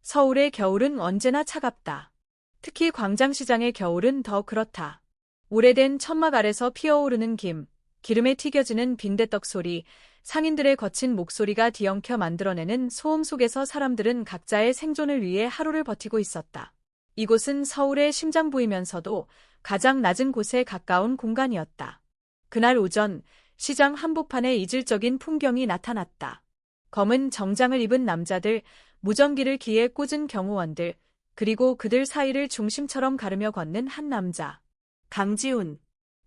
서울의 겨울은 언제나 차갑다. 특히 광장시장의 겨울은 더 그렇다. 오래된 천막 아래서 피어오르는 기름에 튀겨지는 빈대떡 소리, 상인들의 거친 목소리가 뒤엉켜 만들어내는 소음 속에서 사람들은 각자의 생존을 위해 하루를 버티고 있었다. 이곳은 서울의 심장부이면서도 가장 낮은 곳에 가까운 공간이었다. 그날 오전, 시장 한복판에 이질적인 풍경이 나타났다. 검은 정장을 입은 남자들, 무전기를 귀에 꽂은 경호원들, 그리고 그들 사이를 중심처럼 가르며 걷는 한 남자. 강지훈.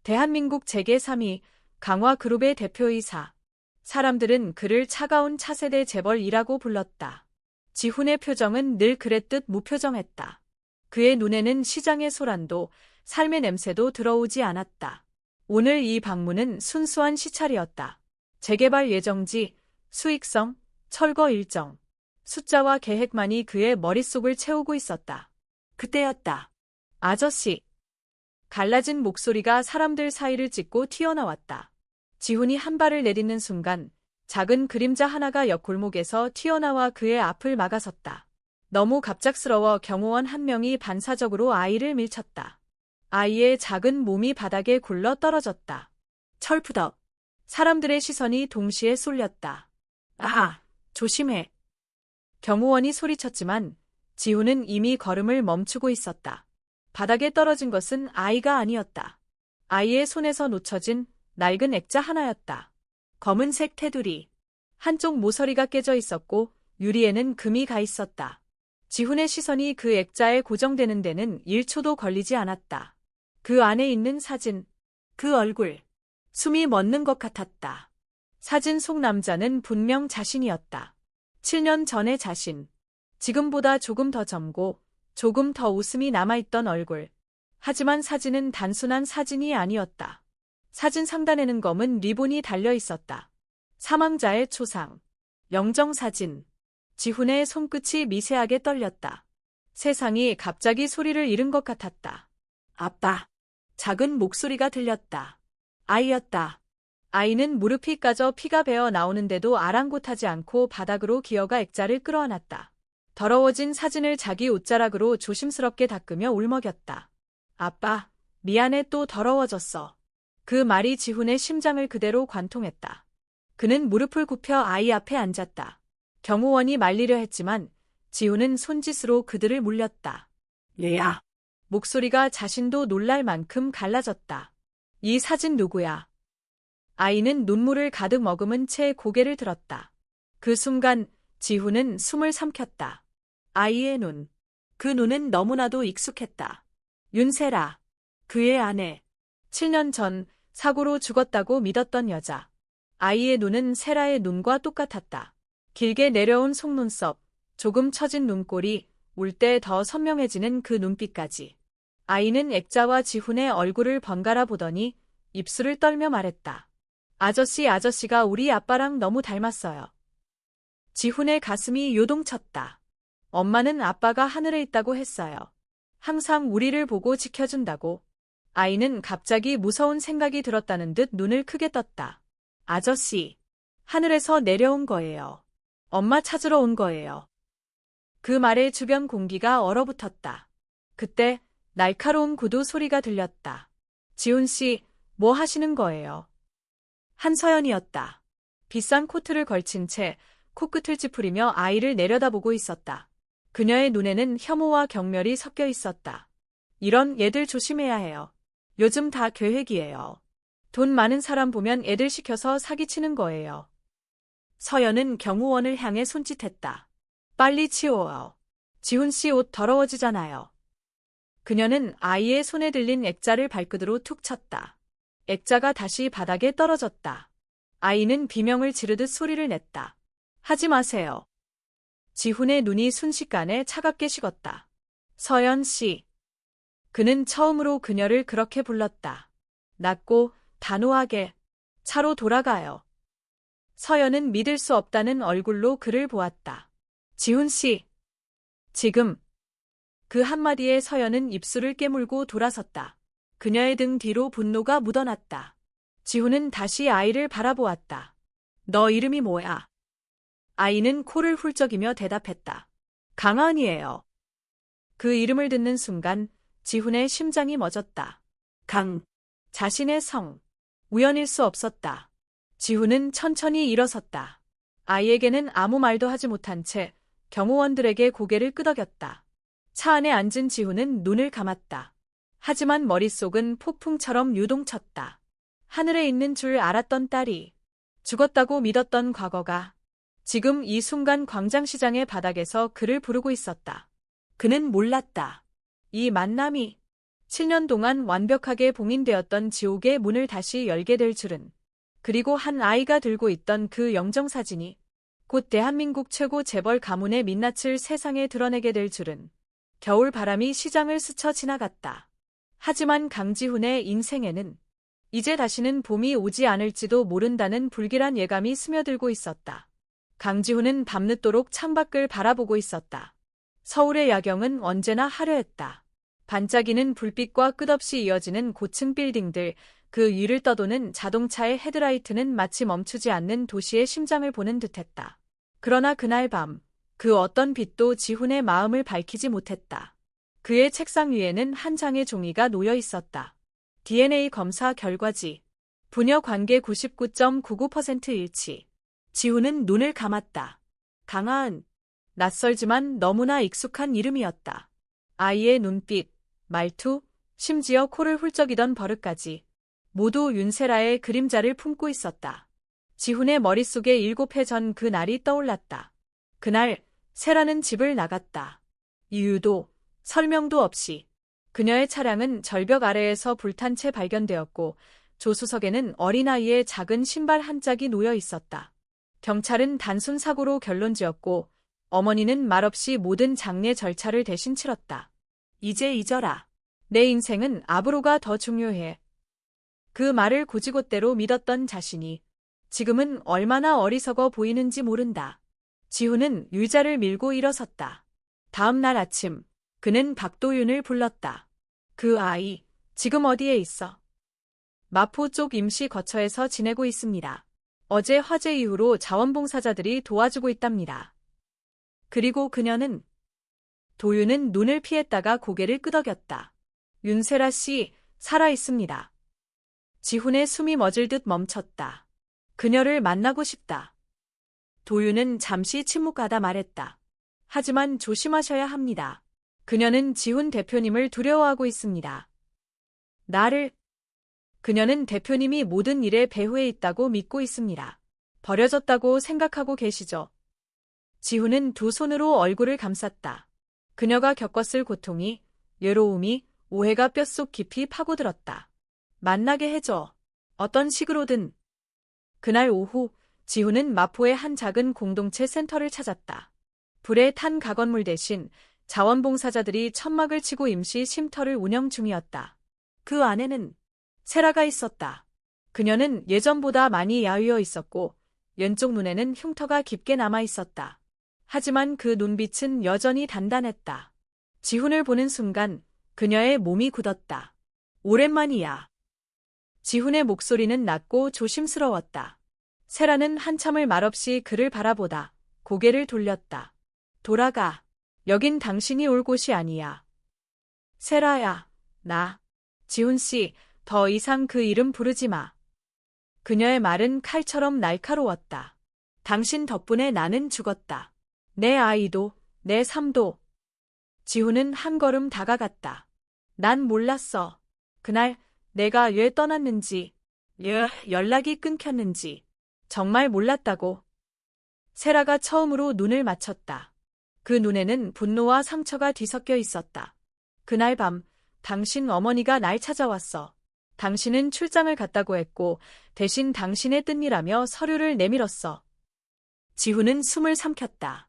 대한민국 재계 3위, 강화그룹의 대표이사. 사람들은 그를 차가운 차세대 재벌이라고 불렀다. 지훈의 표정은 늘 그랬듯 무표정했다. 그의 눈에는 시장의 소란도, 삶의 냄새도 들어오지 않았다. 오늘 이 방문은 순수한 시찰이었다. 재개발 예정지, 수익성, 철거 일정, 숫자와 계획만이 그의 머릿속을 채우고 있었다. 그때였다. 아저씨. 갈라진 목소리가 사람들 사이를 찢고 튀어나왔다. 지훈이 한 발을 내딛는 순간 작은 그림자 하나가 옆 골목에서 튀어나와 그의 앞을 막아섰다. 너무 갑작스러워 경호원 한 명이 반사적으로 아이를 밀쳤다. 아이의 작은 몸이 바닥에 굴러 떨어졌다. 철푸덕. 사람들의 시선이 동시에 쏠렸다. 아, 조심해. 경호원이 소리쳤지만 지훈은 이미 걸음을 멈추고 있었다. 바닥에 떨어진 것은 아이가 아니었다. 아이의 손에서 놓쳐진 낡은 액자 하나였다. 검은색 테두리. 한쪽 모서리가 깨져 있었고 유리에는 금이 가 있었다. 지훈의 시선이 그 액자에 고정되는 데는 1초도 걸리지 않았다. 그 안에 있는 사진, 그 얼굴, 숨이 멎는 것 같았다. 사진 속 남자는 분명 자신이었다. 7년 전의 자신. 지금보다 조금 더 젊고 조금 더 웃음이 남아있던 얼굴. 하지만 사진은 단순한 사진이 아니었다. 사진 상단에는 검은 리본이 달려 있었다. 사망자의 초상. 영정사진. 지훈의 손끝이 미세하게 떨렸다. 세상이 갑자기 소리를 잃은 것 같았다. 아빠. 작은 목소리가 들렸다. 아이였다. 아이는 무릎이 까져 피가 배어 나오는데도 아랑곳하지 않고 바닥으로 기어가 액자를 끌어안았다. 더러워진 사진을 자기 옷자락으로 조심스럽게 닦으며 울먹였다. 아빠, 미안해 또 더러워졌어. 그 말이 지훈의 심장을 그대로 관통했다. 그는 무릎을 굽혀 아이 앞에 앉았다. 경호원이 말리려 했지만 지훈은 손짓으로 그들을 물렸다. 얘야. 목소리가 자신도 놀랄 만큼 갈라졌다. 이 사진 누구야? 아이는 눈물을 가득 머금은 채 고개를 들었다. 그 순간 지훈은 숨을 삼켰다. 아이의 눈. 그 눈은 너무나도 익숙했다. 윤세라. 그의 아내. 7년 전 사고로 죽었다고 믿었던 여자. 아이의 눈은 세라의 눈과 똑같았다. 길게 내려온 속눈썹, 조금 처진 눈꼬리, 울 때 더 선명해지는 그 눈빛까지. 아이는 액자와 지훈의 얼굴을 번갈아 보더니 입술을 떨며 말했다. 아저씨가 우리 아빠랑 너무 닮았어요. 지훈의 가슴이 요동쳤다. 엄마는 아빠가 하늘에 있다고 했어요. 항상 우리를 보고 지켜준다고. 아이는 갑자기 무서운 생각이 들었다는 듯 눈을 크게 떴다. 아저씨, 하늘에서 내려온 거예요. 엄마 찾으러 온 거예요. 그 말에 주변 공기가 얼어붙었다. 그때 날카로운 구두 소리가 들렸다. 지훈 씨, 뭐 하시는 거예요? 한서연이었다. 비싼 코트를 걸친 채 코끝을 찌푸리며 아이를 내려다보고 있었다. 그녀의 눈에는 혐오와 경멸이 섞여 있었다. 이런 애들 조심해야 해요. 요즘 다 계획이에요. 돈 많은 사람 보면 애들 시켜서 사기치는 거예요. 서연은 경호원을 향해 손짓했다. 빨리 치워요. 지훈 씨 옷 더러워지잖아요. 그녀는 아이의 손에 들린 액자를 발끝으로 툭 쳤다. 액자가 다시 바닥에 떨어졌다. 아이는 비명을 지르듯 소리를 냈다. 하지 마세요. 지훈의 눈이 순식간에 차갑게 식었다. 서연 씨. 그는 처음으로 그녀를 그렇게 불렀다. 낮고 단호하게. 차로 돌아가요. 서연은 믿을 수 없다는 얼굴로 그를 보았다. 지훈 씨. 지금. 그 한마디에 서연은 입술을 깨물고 돌아섰다. 그녀의 등 뒤로 분노가 묻어났다. 지훈은 다시 아이를 바라보았다. 너 이름이 뭐야? 아이는 코를 훌쩍이며 대답했다. 강하은이에요. 그 이름을 듣는 순간 지훈의 심장이 멎었다. 자신의 성. 우연일 수 없었다. 지훈은 천천히 일어섰다. 아이에게는 아무 말도 하지 못한 채 경호원들에게 고개를 끄덕였다. 차 안에 앉은 지훈은 눈을 감았다. 하지만 머릿속은 폭풍처럼 유동쳤다. 하늘에 있는 줄 알았던 딸이 죽었다고 믿었던 과거가 지금 이 순간 광장시장의 바닥에서 그를 부르고 있었다. 그는 몰랐다. 이 만남이 7년 동안 완벽하게 봉인되었던 지옥의 문을 다시 열게 될 줄은. 그리고 한 아이가 들고 있던 그 영정사진이 곧 대한민국 최고 재벌 가문의 민낯을 세상에 드러내게 될 줄은. 겨울 바람이 시장을 스쳐 지나갔다. 하지만 강지훈의 인생에는 이제 다시는 봄이 오지 않을지도 모른다는 불길한 예감이 스며들고 있었다. 강지훈은 밤늦도록 창밖을 바라보고 있었다. 서울의 야경은 언제나 화려했다. 반짝이는 불빛과 끝없이 이어지는 고층 빌딩들, 그 위를 떠도는 자동차의 헤드라이트는 마치 멈추지 않는 도시의 심장을 보는 듯했다. 그러나 그날 밤, 그 어떤 빛도 지훈의 마음을 밝히지 못했다. 그의 책상 위에는 한 장의 종이가 놓여 있었다. DNA 검사 결과지. 부녀 관계 99.99% 일치. 지훈은 눈을 감았다. 강하은. 낯설지만 너무나 익숙한 이름이었다. 아이의 눈빛, 말투, 심지어 코를 훌쩍이던 버릇까지 모두 윤세라의 그림자를 품고 있었다. 지훈의 머릿속에 7해 전 그 날이 떠올랐다. 그날 세라는 집을 나갔다. 이유도 설명도 없이. 그녀의 차량은 절벽 아래에서 불탄 채 발견되었고 조수석에는 어린아이의 작은 신발 한 짝이 놓여 있었다. 경찰은 단순 사고로 결론지었고 어머니는 말없이 모든 장례 절차를 대신 치렀다. 이제 잊어라. 내 인생은 앞으로가 더 중요해. 그 말을 고지곳대로 믿었던 자신이 지금은 얼마나 어리석어 보이는지 모른다. 지훈은 의자를 밀고 일어섰다. 다음 날 아침 그는 박도윤을 불렀다. 그 아이 지금 어디에 있어? 마포 쪽 임시 거처에서 지내고 있습니다. 어제 화재 이후로 자원봉사자들이 도와주고 있답니다. 그리고 그녀는 도윤은 눈을 피했다가 고개를 끄덕였다. 윤세라 씨, 살아있습니다. 지훈의 숨이 멎을 듯 멈췄다. 그녀를 만나고 싶다. 도윤은 잠시 침묵하다 말했다. 하지만 조심하셔야 합니다. 그녀는 지훈 대표님을 두려워하고 있습니다. 나를. 그녀는 대표님이 모든 일에 배후에 있다고 믿고 있습니다. 버려졌다고 생각하고 계시죠? 지훈은 두 손으로 얼굴을 감쌌다. 그녀가 겪었을 고통이, 외로움이, 오해가 뼛속 깊이 파고들었다. 만나게 해줘. 어떤 식으로든. 그날 오후 지훈은 마포의 한 작은 공동체 센터를 찾았다. 불에 탄 가건물 대신 자원봉사자들이 천막을 치고 임시 쉼터를 운영 중이었다. 그 안에는 세라가 있었다. 그녀는 예전보다 많이 야위어 있었고 왼쪽 눈에는 흉터가 깊게 남아 있었다. 하지만 그 눈빛은 여전히 단단했다. 지훈을 보는 순간 그녀의 몸이 굳었다. 오랜만이야. 지훈의 목소리는 낮고 조심스러웠다. 세라는 한참을 말없이 그를 바라보다 고개를 돌렸다. 돌아가. 여긴 당신이 올 곳이 아니야. 세라야, 나. 지훈씨, 더 이상 그 이름 부르지 마. 그녀의 말은 칼처럼 날카로웠다. 당신 덕분에 나는 죽었다. 내 아이도, 내 삶도. 지훈은 한 걸음 다가갔다. 난 몰랐어. 그날 내가 왜 떠났는지, 왜 연락이 끊겼는지. 정말 몰랐다고. 세라가 처음으로 눈을 맞췄다. 그 눈에는 분노와 상처가 뒤섞여 있었다. 그날 밤 당신 어머니가 날 찾아왔어. 당신은 출장을 갔다고 했고 대신 당신의 뜻이라며 서류를 내밀었어. 지훈은 숨을 삼켰다.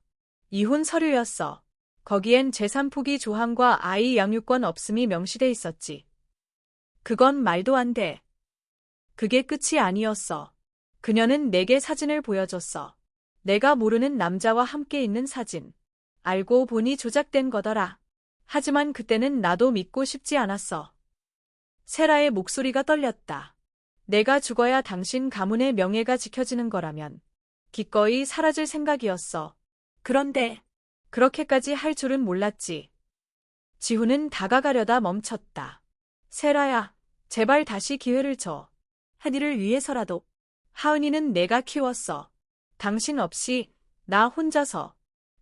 이혼 서류였어. 거기엔 재산 포기 조항과 아이 양육권 없음이 명시돼 있었지. 그건 말도 안 돼. 그게 끝이 아니었어. 그녀는 내게 사진을 보여줬어. 내가 모르는 남자와 함께 있는 사진. 알고 보니 조작된 거더라. 하지만 그때는 나도 믿고 싶지 않았어. 세라의 목소리가 떨렸다. 내가 죽어야 당신 가문의 명예가 지켜지는 거라면 기꺼이 사라질 생각이었어. 그런데 그렇게까지 할 줄은 몰랐지. 지훈은 다가가려다 멈췄다. 세라야, 제발 다시 기회를 줘. 하니를 위해서라도. 하은이는 내가 키웠어. 당신 없이 나 혼자서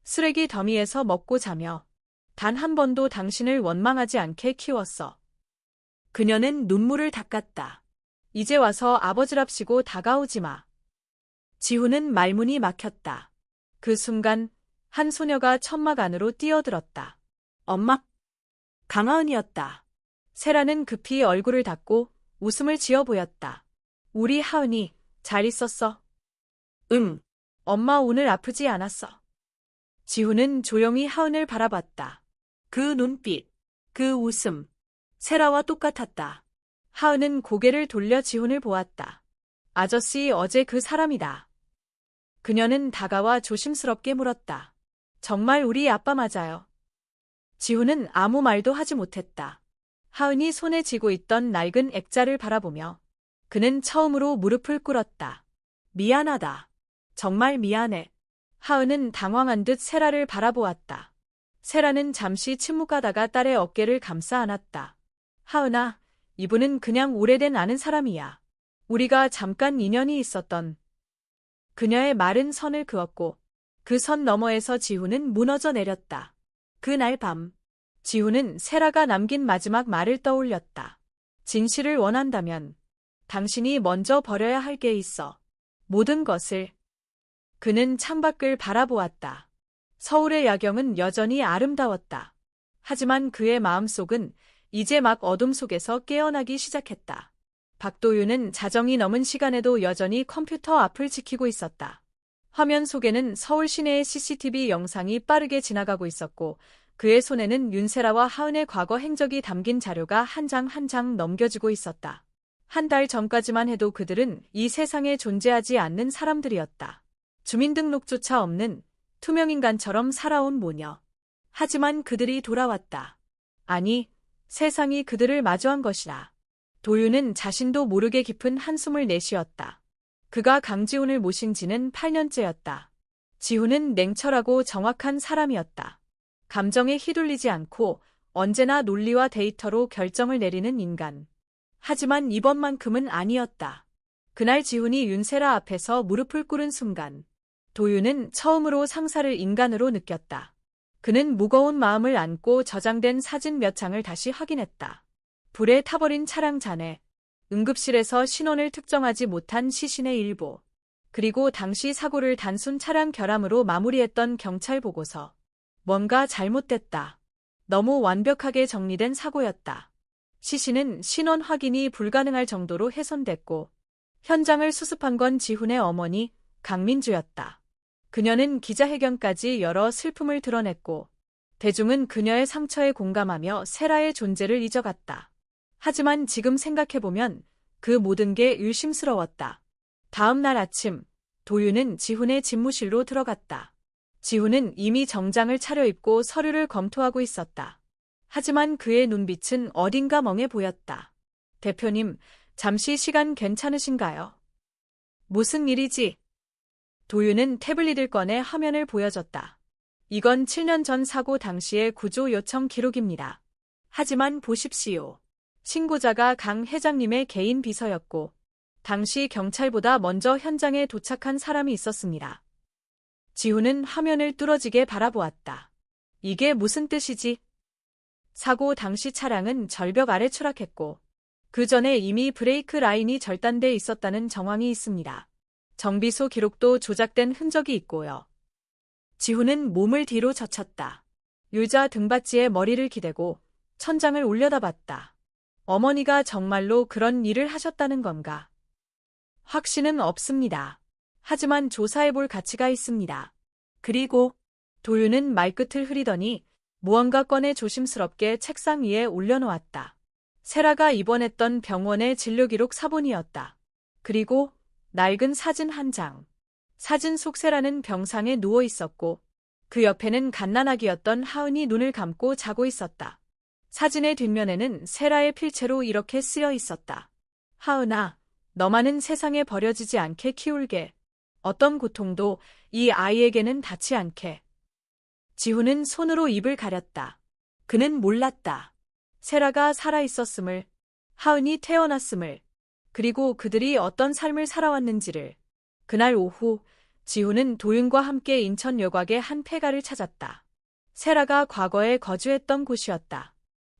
쓰레기 더미에서 먹고 자며 단 한 번도 당신을 원망하지 않게 키웠어. 그녀는 눈물을 닦았다. 이제 와서 아버지랍시고 다가오지 마. 지훈은 말문이 막혔다. 그 순간 한 소녀가 천막 안으로 뛰어들었다. 엄마! 강하은이었다. 세라는 급히 얼굴을 닫고 웃음을 지어 보였다. 우리 하은이 잘 있었어? 응. 엄마 오늘 아프지 않았어. 지훈은 조용히 하은을 바라봤다. 그 눈빛, 그 웃음, 세라와 똑같았다. 하은은 고개를 돌려 지훈을 보았다. 아저씨 어제 그 사람이다. 그녀는 다가와 조심스럽게 물었다. 정말 우리 아빠 맞아요. 지훈은 아무 말도 하지 못했다. 하은이 손에 쥐고 있던 낡은 액자를 바라보며 그는 처음으로 무릎을 꿇었다. 미안하다. 정말 미안해. 하은은 당황한 듯 세라를 바라보았다. 세라는 잠시 침묵하다가 딸의 어깨를 감싸 안았다. 하은아, 이분은 그냥 오래된 아는 사람이야. 우리가 잠깐 인연이 있었던. 그녀의 마른 선을 그었고 그 선 너머에서 지훈은 무너져 내렸다. 그날 밤, 지훈은 세라가 남긴 마지막 말을 떠올렸다. 진실을 원한다면 당신이 먼저 버려야 할 게 있어. 모든 것을. 그는 창밖을 바라보았다. 서울의 야경은 여전히 아름다웠다. 하지만 그의 마음속은 이제 막 어둠 속에서 깨어나기 시작했다. 박도윤은 자정이 넘은 시간에도 여전히 컴퓨터 앞을 지키고 있었다. 화면 속에는 서울 시내의 CCTV 영상이 빠르게 지나가고 있었고 그의 손에는 윤세라와 하은의 과거 행적이 담긴 자료가 한 장 한 장 넘겨지고 있었다. 한 달 전까지만 해도 그들은 이 세상에 존재하지 않는 사람들이었다. 주민등록조차 없는 투명인간처럼 살아온 모녀. 하지만 그들이 돌아왔다. 아니, 세상이 그들을 마주한 것이라. 도윤은 자신도 모르게 깊은 한숨을 내쉬었다. 그가 강지훈을 모신 지는 8년째였다. 지훈은 냉철하고 정확한 사람이었다. 감정에 휘둘리지 않고 언제나 논리와 데이터로 결정을 내리는 인간. 하지만 이번만큼은 아니었다. 그날 지훈이 윤세라 앞에서 무릎을 꿇은 순간 도윤은 처음으로 상사를 인간으로 느꼈다. 그는 무거운 마음을 안고 저장된 사진 몇 장을 다시 확인했다. 불에 타버린 차량 잔해, 응급실에서 신원을 특정하지 못한 시신의 일부, 그리고 당시 사고를 단순 차량 결함으로 마무리했던 경찰 보고서. 뭔가 잘못됐다. 너무 완벽하게 정리된 사고였다. 시신은 신원 확인이 불가능할 정도로 훼손됐고 현장을 수습한 건 지훈의 어머니 강민주였다. 그녀는 기자회견까지 열어 슬픔을 드러냈고 대중은 그녀의 상처에 공감하며 세라의 존재를 잊어갔다. 하지만 지금 생각해보면 그 모든 게 의심스러웠다. 다음 날 아침 도윤은 지훈의 집무실로 들어갔다. 지훈은 이미 정장을 차려입고 서류를 검토하고 있었다. 하지만 그의 눈빛은 어딘가 멍해 보였다. 대표님, 잠시 시간 괜찮으신가요? 무슨 일이지? 도윤은 태블릿을 꺼내 화면을 보여줬다. 이건 7년 전 사고 당시의 구조 요청 기록입니다. 하지만 보십시오. 신고자가 강 회장님의 개인 비서였고 당시 경찰보다 먼저 현장에 도착한 사람이 있었습니다. 지훈은 화면을 뚫어지게 바라보았다. 이게 무슨 뜻이지? 사고 당시 차량은 절벽 아래 추락했고 그 전에 이미 브레이크 라인이 절단돼 있었다는 정황이 있습니다. 정비소 기록도 조작된 흔적이 있고요. 지훈은 몸을 뒤로 젖혔다. 의자 등받이에 머리를 기대고 천장을 올려다봤다. 어머니가 정말로 그런 일을 하셨다는 건가? 확신은 없습니다. 하지만 조사해볼 가치가 있습니다. 그리고 도윤은 말끝을 흐리더니 무언가 꺼내 조심스럽게 책상 위에 올려놓았다. 세라가 입원했던 병원의 진료기록 사본이었다. 그리고 낡은 사진 한 장. 사진 속 세라는 병상에 누워 있었고 그 옆에는 갓난아기였던 하은이 눈을 감고 자고 있었다. 사진의 뒷면에는 세라의 필체로 이렇게 쓰여 있었다. 하은아, 너만은 세상에 버려지지 않게 키울게. 어떤 고통도 이 아이에게는 닿지 않게. 지훈은 손으로 입을 가렸다. 그는 몰랐다. 세라가 살아있었음을, 하은이 태어났음을, 그리고 그들이 어떤 삶을 살아왔는지를. 그날 오후, 지훈은 도윤과 함께 인천 여곽의 한 폐가를 찾았다. 세라가 과거에 거주했던 곳이었다.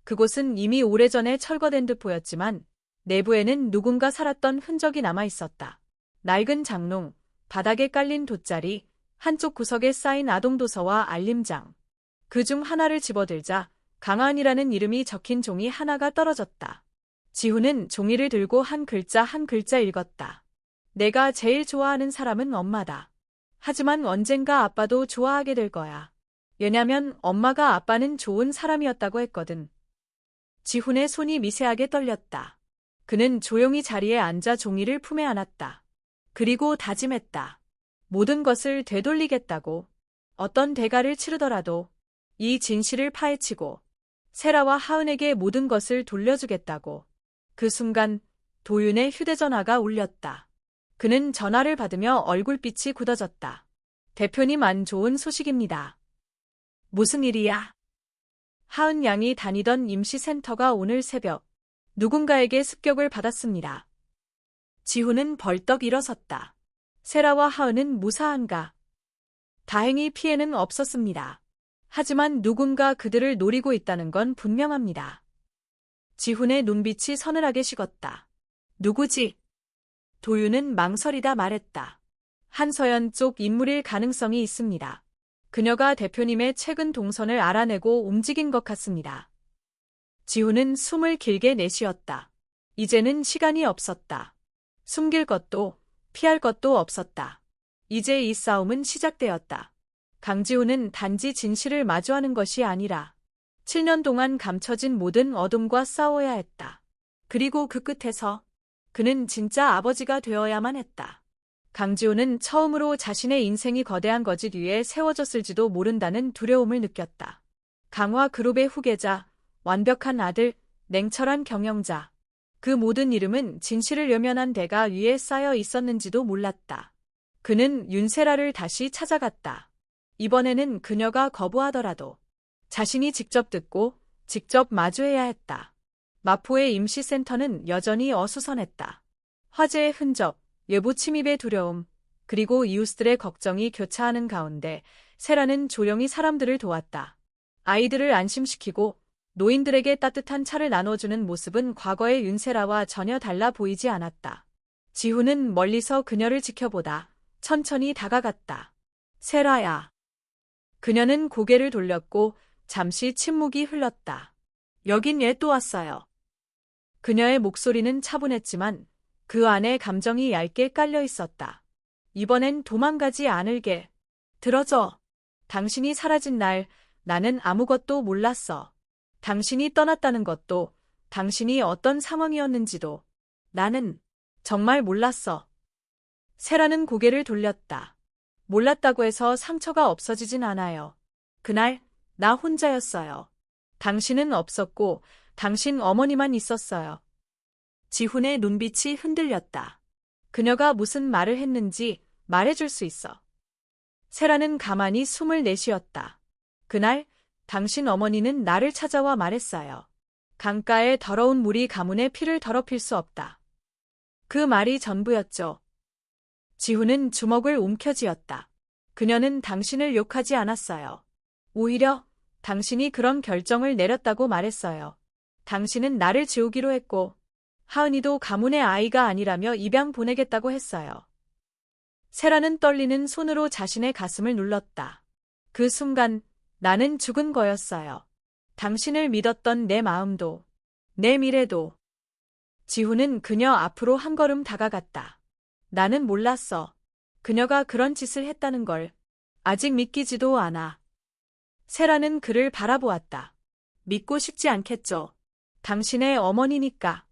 그곳은 이미 오래전에 철거된 듯 보였지만 내부에는 누군가 살았던 흔적이 남아 있었다. 낡은 장롱, 바닥에 깔린 돗자리, 한쪽 구석에 쌓인 아동도서와 알림장. 그중 하나를 집어들자 강한이라는 이름이 적힌 종이 하나가 떨어졌다. 지훈은 종이를 들고 한 글자 한 글자 읽었다. 내가 제일 좋아하는 사람은 엄마다. 하지만 언젠가 아빠도 좋아하게 될 거야. 왜냐면 엄마가 아빠는 좋은 사람이었다고 했거든. 지훈의 손이 미세하게 떨렸다. 그는 조용히 자리에 앉아 종이를 품에 안았다. 그리고 다짐했다. 모든 것을 되돌리겠다고. 어떤 대가를 치르더라도 이 진실을 파헤치고 세라와 하은에게 모든 것을 돌려주겠다고. 그 순간 도윤의 휴대전화가 울렸다. 그는 전화를 받으며 얼굴빛이 굳어졌다. 대표님, 안 좋은 소식입니다. 무슨 일이야? 하은 양이 다니던 임시센터가 오늘 새벽 누군가에게 습격을 받았습니다. 지훈은 벌떡 일어섰다. 세라와 하은은 무사한가? 다행히 피해는 없었습니다. 하지만 누군가 그들을 노리고 있다는 건 분명합니다. 지훈의 눈빛이 서늘하게 식었다. 누구지? 도윤은 망설이다 말했다. 한서연 쪽 인물일 가능성이 있습니다. 그녀가 대표님의 최근 동선을 알아내고 움직인 것 같습니다. 지훈은 숨을 길게 내쉬었다. 이제는 시간이 없었다. 숨길 것도 피할 것도 없었다. 이제 이 싸움은 시작되었다. 강지훈은 단지 진실을 마주하는 것이 아니라 7년 동안 감춰진 모든 어둠과 싸워야 했다. 그리고 그 끝에서 그는 진짜 아버지가 되어야만 했다. 강지훈은 처음으로 자신의 인생이 거대한 거짓 위에 세워졌을지도 모른다는 두려움을 느꼈다. 강화그룹의 후계자, 완벽한 아들, 냉철한 경영자. 그 모든 이름은 진실을 외면한 대가 위에 쌓여 있었는지도 몰랐다. 그는 윤세라를 다시 찾아갔다. 이번에는 그녀가 거부하더라도 자신이 직접 듣고 직접 마주해야 했다. 마포의 임시센터는 여전히 어수선했다. 화재의 흔적, 외부 침입의 두려움, 그리고 이웃들의 걱정이 교차하는 가운데 세라는 조용히 사람들을 도왔다. 아이들을 안심시키고 노인들에게 따뜻한 차를 나눠주는 모습은 과거의 윤세라와 전혀 달라 보이지 않았다. 지훈은 멀리서 그녀를 지켜보다 천천히 다가갔다. 세라야. 그녀는 고개를 돌렸고 잠시 침묵이 흘렀다. 여긴 얘 또 왔어요. 그녀의 목소리는 차분했지만 그 안에 감정이 얇게 깔려 있었다. 이번엔 도망가지 않을게. 들어줘. 당신이 사라진 날 나는 아무것도 몰랐어. 당신이 떠났다는 것도, 당신이 어떤 상황이었는지도 나는 정말 몰랐어. 세라는 고개를 돌렸다. 몰랐다고 해서 상처가 없어지진 않아요. 그날 나 혼자였어요. 당신은 없었고 당신 어머니만 있었어요. 지훈의 눈빛이 흔들렸다. 그녀가 무슨 말을 했는지 말해줄 수 있어. 세라는 가만히 숨을 내쉬었다. 그날 당신 어머니는 나를 찾아와 말했어요. 강가의 더러운 물이 가문의 피를 더럽힐 수 없다. 그 말이 전부였죠. 지훈은 주먹을 움켜쥐었다. 그녀는 당신을 욕하지 않았어요. 오히려 당신이 그런 결정을 내렸다고 말했어요. 당신은 나를 지우기로 했고 하은이도 가문의 아이가 아니라며 입양 보내겠다고 했어요. 세라는 떨리는 손으로 자신의 가슴을 눌렀다. 그 순간 나는 죽은 거였어요. 당신을 믿었던 내 마음도, 내 미래도. 지훈은 그녀 앞으로 한 걸음 다가갔다. 나는 몰랐어. 그녀가 그런 짓을 했다는 걸. 아직 믿기지도 않아. 세라는 그를 바라보았다. 믿고 싶지 않겠죠. 당신의 어머니니까.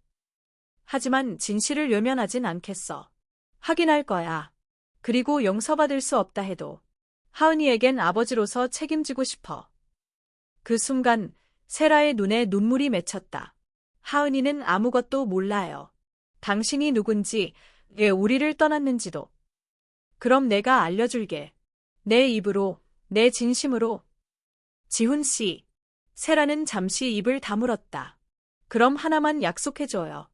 하지만 진실을 외면하진 않겠어. 확인할 거야. 그리고 용서받을 수 없다 해도 하은이에겐 아버지로서 책임지고 싶어. 그 순간 세라의 눈에 눈물이 맺혔다. 하은이는 아무것도 몰라요. 당신이 누군지, 왜 우리를 떠났는지도. 그럼 내가 알려줄게. 내 입으로, 내 진심으로. 지훈 씨. 세라는 잠시 입을 다물었다. 그럼 하나만 약속해줘요.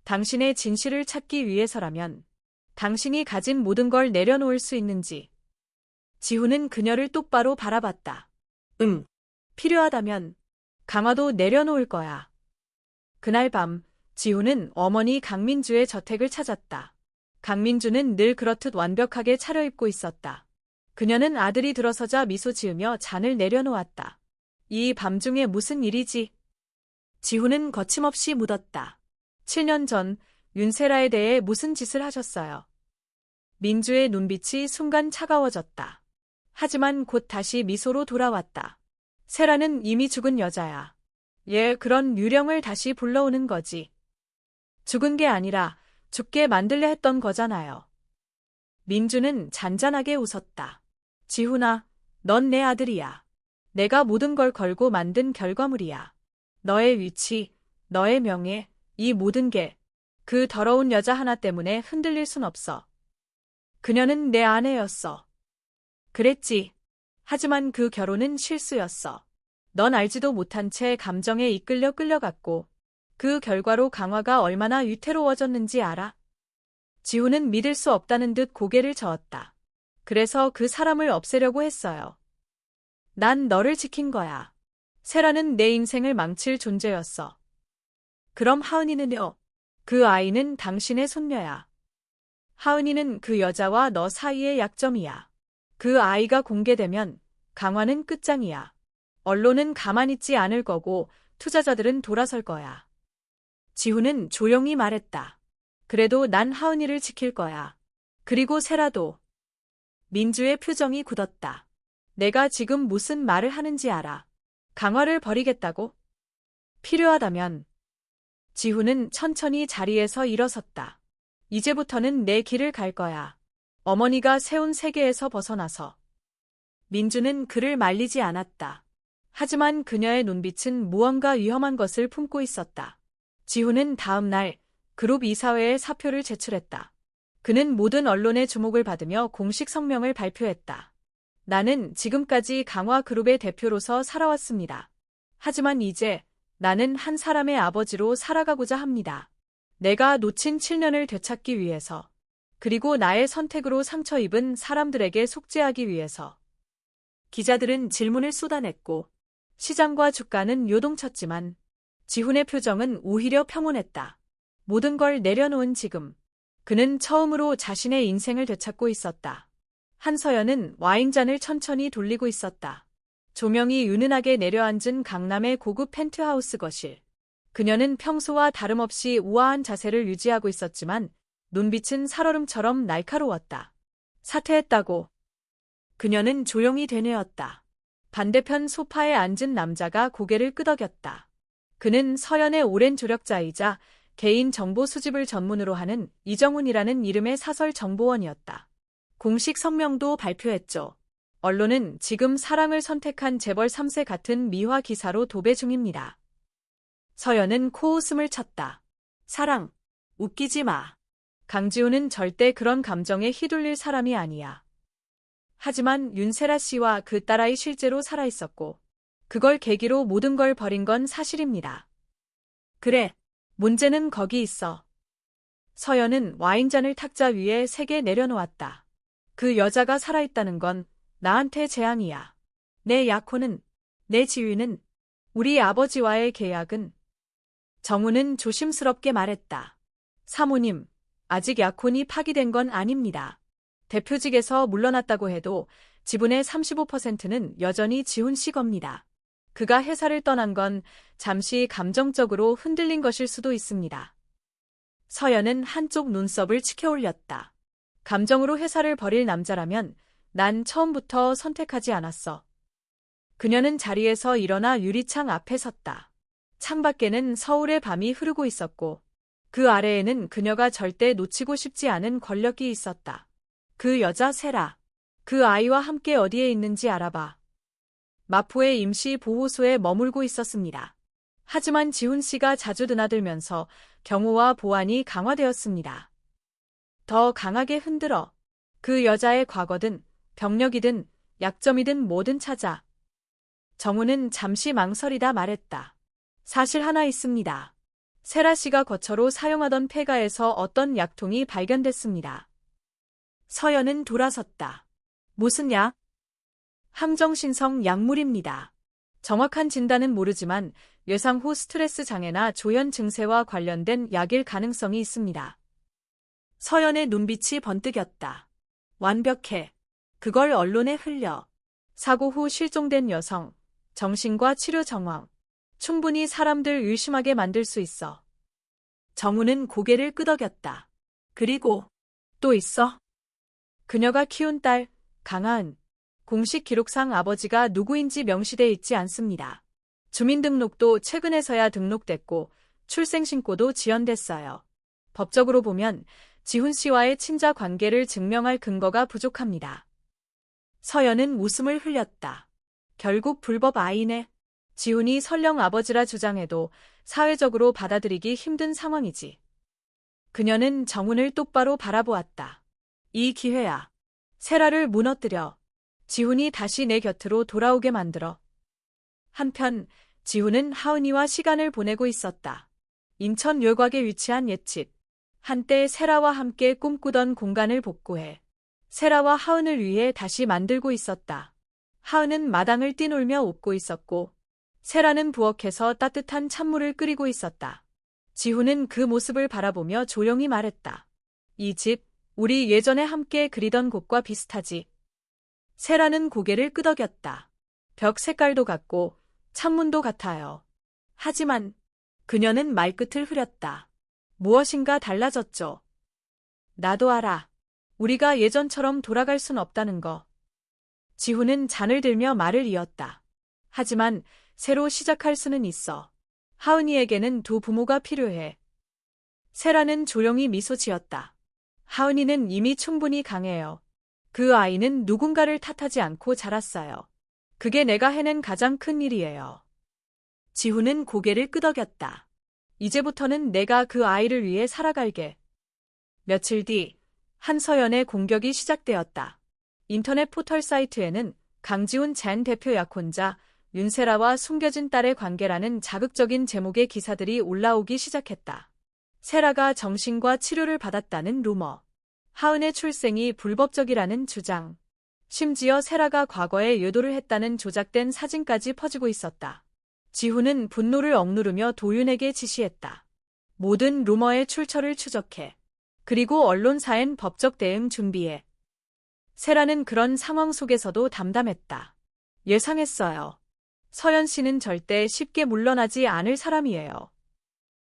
당신의 진실을 찾기 위해서라면 당신이 가진 모든 걸 내려놓을 수 있는지. 지훈은 그녀를 똑바로 바라봤다. 응. 필요하다면 강화도 내려놓을 거야. 그날 밤 지훈은 어머니 강민주의 저택을 찾았다. 강민주는 늘 그렇듯 완벽하게 차려입고 있었다. 그녀는 아들이 들어서자 미소 지으며 잔을 내려놓았다. 이 밤중에 무슨 일이지? 지훈은 거침없이 묻었다. 7년 전 윤세라에 대해 무슨 짓을 하셨어요? 민주의 눈빛이 순간 차가워졌다. 하지만 곧 다시 미소로 돌아왔다. 세라는 이미 죽은 여자야. 얘 그런 유령을 다시 불러오는 거지. 죽은 게 아니라 죽게 만들려 했던 거잖아요. 민주는 잔잔하게 웃었다. 지훈아, 넌 내 아들이야. 내가 모든 걸 걸고 만든 결과물이야. 너의 위치, 너의 명예, 이 모든 게 그 더러운 여자 하나 때문에 흔들릴 순 없어. 그녀는 내 아내였어. 그랬지. 하지만 그 결혼은 실수였어. 넌 알지도 못한 채 감정에 이끌려 끌려갔고 그 결과로 강화가 얼마나 위태로워졌는지 알아? 지훈은 믿을 수 없다는 듯 고개를 저었다. 그래서 그 사람을 없애려고 했어요. 난 너를 지킨 거야. 세라는 내 인생을 망칠 존재였어. 그럼 하은이는요? 그 아이는 당신의 손녀야. 하은이는 그 여자와 너 사이의 약점이야. 그 아이가 공개되면 강화는 끝장이야. 언론은 가만히 있지 않을 거고 투자자들은 돌아설 거야. 지훈은 조용히 말했다. 그래도 난 하은이를 지킬 거야. 그리고 세라도. 민주의 표정이 굳었다. 내가 지금 무슨 말을 하는지 알아. 강화를 버리겠다고? 필요하다면. 지훈은 천천히 자리에서 일어섰다. 이제부터는 내 길을 갈 거야. 어머니가 세운 세계에서 벗어나서. 민주는 그를 말리지 않았다. 하지만 그녀의 눈빛은 무언가 위험한 것을 품고 있었다. 지훈은 다음 날 그룹 이사회에 사표를 제출했다. 그는 모든 언론의 주목을 받으며 공식 성명을 발표했다. 나는 지금까지 강화그룹의 대표로서 살아왔습니다. 하지만 이제 나는 한 사람의 아버지로 살아가고자 합니다. 내가 놓친 7년을 되찾기 위해서, 그리고 나의 선택으로 상처 입은 사람들에게 속죄하기 위해서. 기자들은 질문을 쏟아냈고 시장과 주가는 요동쳤지만 지훈의 표정은 오히려 평온했다. 모든 걸 내려놓은 지금 그는 처음으로 자신의 인생을 되찾고 있었다. 한서연은 와인잔을 천천히 돌리고 있었다. 조명이 은은하게 내려앉은 강남의 고급 펜트하우스 거실. 그녀는 평소와 다름없이 우아한 자세를 유지하고 있었지만 눈빛은 살얼음처럼 날카로웠다. 사퇴했다고. 그녀는 조용히 되뇌었다. 반대편 소파에 앉은 남자가 고개를 끄덕였다. 그는 서연의 오랜 조력자이자 개인 정보 수집을 전문으로 하는 이정훈이라는 이름의 사설 정보원이었다. 공식 성명도 발표했죠. 언론은 지금 사랑을 선택한 재벌 3세 같은 미화 기사로 도배 중입니다. 서연은 코웃음을 쳤다. 사랑, 웃기지 마. 강지훈은 절대 그런 감정에 휘둘릴 사람이 아니야. 하지만 윤세라 씨와 그 딸아이 실제로 살아있었고 그걸 계기로 모든 걸 버린 건 사실입니다. 그래, 문제는 거기 있어. 서연은 와인잔을 탁자 위에 3개 내려놓았다. 그 여자가 살아있다는 건 나한테 재앙이야. 내 약혼은, 내 지위는, 우리 아버지와의 계약은. 정우는 조심스럽게 말했다. 사모님, 아직 약혼이 파기된 건 아닙니다. 대표직에서 물러났다고 해도 지분의 35%는 여전히 지훈 씨 겁니다. 그가 회사를 떠난 건 잠시 감정적으로 흔들린 것일 수도 있습니다. 서연은 한쪽 눈썹을 치켜 올렸다. 감정으로 회사를 버릴 남자라면 난 처음부터 선택하지 않았어. 그녀는 자리에서 일어나 유리창 앞에 섰다. 창밖에는 서울의 밤이 흐르고 있었고 그 아래에는 그녀가 절대 놓치고 싶지 않은 권력이 있었다. 그 여자 세라. 그 아이와 함께 어디에 있는지 알아봐. 마포의 임시 보호소에 머물고 있었습니다. 하지만 지훈 씨가 자주 드나들면서 경호와 보안이 강화되었습니다. 더 강하게 흔들어. 그 여자의 과거든 병력이든 약점이든 뭐든 찾아. 정우는 잠시 망설이다 말했다. 사실 하나 있습니다. 세라 씨가 거처로 사용하던 폐가에서 어떤 약통이 발견됐습니다. 서연은 돌아섰다. 무슨 약? 항정신성 약물입니다. 정확한 진단은 모르지만 예상 후 스트레스 장애나 조현 증세와 관련된 약일 가능성이 있습니다. 서연의 눈빛이 번뜩였다. 완벽해. 그걸 언론에 흘려. 사고 후 실종된 여성, 정신과 치료 정황. 충분히 사람들 의심하게 만들 수 있어. 정우는 고개를 끄덕였다. 그리고 또 있어? 그녀가 키운 딸, 강하은. 공식 기록상 아버지가 누구인지 명시돼 있지 않습니다. 주민등록도 최근에서야 등록됐고 출생신고도 지연됐어요. 법적으로 보면 지훈 씨와의 친자 관계를 증명할 근거가 부족합니다. 서연은 웃음을 흘렸다. 결국 불법 아이네. 지훈이 설령 아버지라 주장해도 사회적으로 받아들이기 힘든 상황이지. 그녀는 정훈을 똑바로 바라보았다. 이 기회야. 세라를 무너뜨려. 지훈이 다시 내 곁으로 돌아오게 만들어. 한편 지훈은 하은이와 시간을 보내고 있었다. 인천 외곽에 위치한 옛집. 한때 세라와 함께 꿈꾸던 공간을 복구해 세라와 하은을 위해 다시 만들고 있었다. 하은은 마당을 뛰놀며 웃고 있었고 세라는 부엌에서 따뜻한 찬물을 끓이고 있었다. 지훈은 그 모습을 바라보며 조용히 말했다. 이 집, 우리 예전에 함께 그리던 곳과 비슷하지. 세라는 고개를 끄덕였다. 벽 색깔도 같고 창문도 같아요. 하지만 그녀는 말끝을 흐렸다. 무엇인가 달라졌죠. 나도 알아. 우리가 예전처럼 돌아갈 순 없다는 거. 지훈은 잔을 들며 말을 이었다. 하지만 새로 시작할 수는 있어. 하은이에게는 두 부모가 필요해. 세라는 조용히 미소 지었다. 하은이는 이미 충분히 강해요. 그 아이는 누군가를 탓하지 않고 자랐어요. 그게 내가 해낸 가장 큰 일이에요. 지훈은 고개를 끄덕였다. 이제부터는 내가 그 아이를 위해 살아갈게. 며칠 뒤 한서연의 공격이 시작되었다. 인터넷 포털 사이트에는 강지훈 전 대표 약혼자 윤세라와 숨겨진 딸의 관계라는 자극적인 제목의 기사들이 올라오기 시작했다. 세라가 정신과 치료를 받았다는 루머, 하은의 출생이 불법적이라는 주장, 심지어 세라가 과거에 유도를 했다는 조작된 사진까지 퍼지고 있었다. 지훈은 분노를 억누르며 도윤에게 지시했다. 모든 루머의 출처를 추적해. 그리고 언론사엔 법적 대응 준비해. 세라는 그런 상황 속에서도 담담했다. 예상했어요. 서연 씨는 절대 쉽게 물러나지 않을 사람이에요.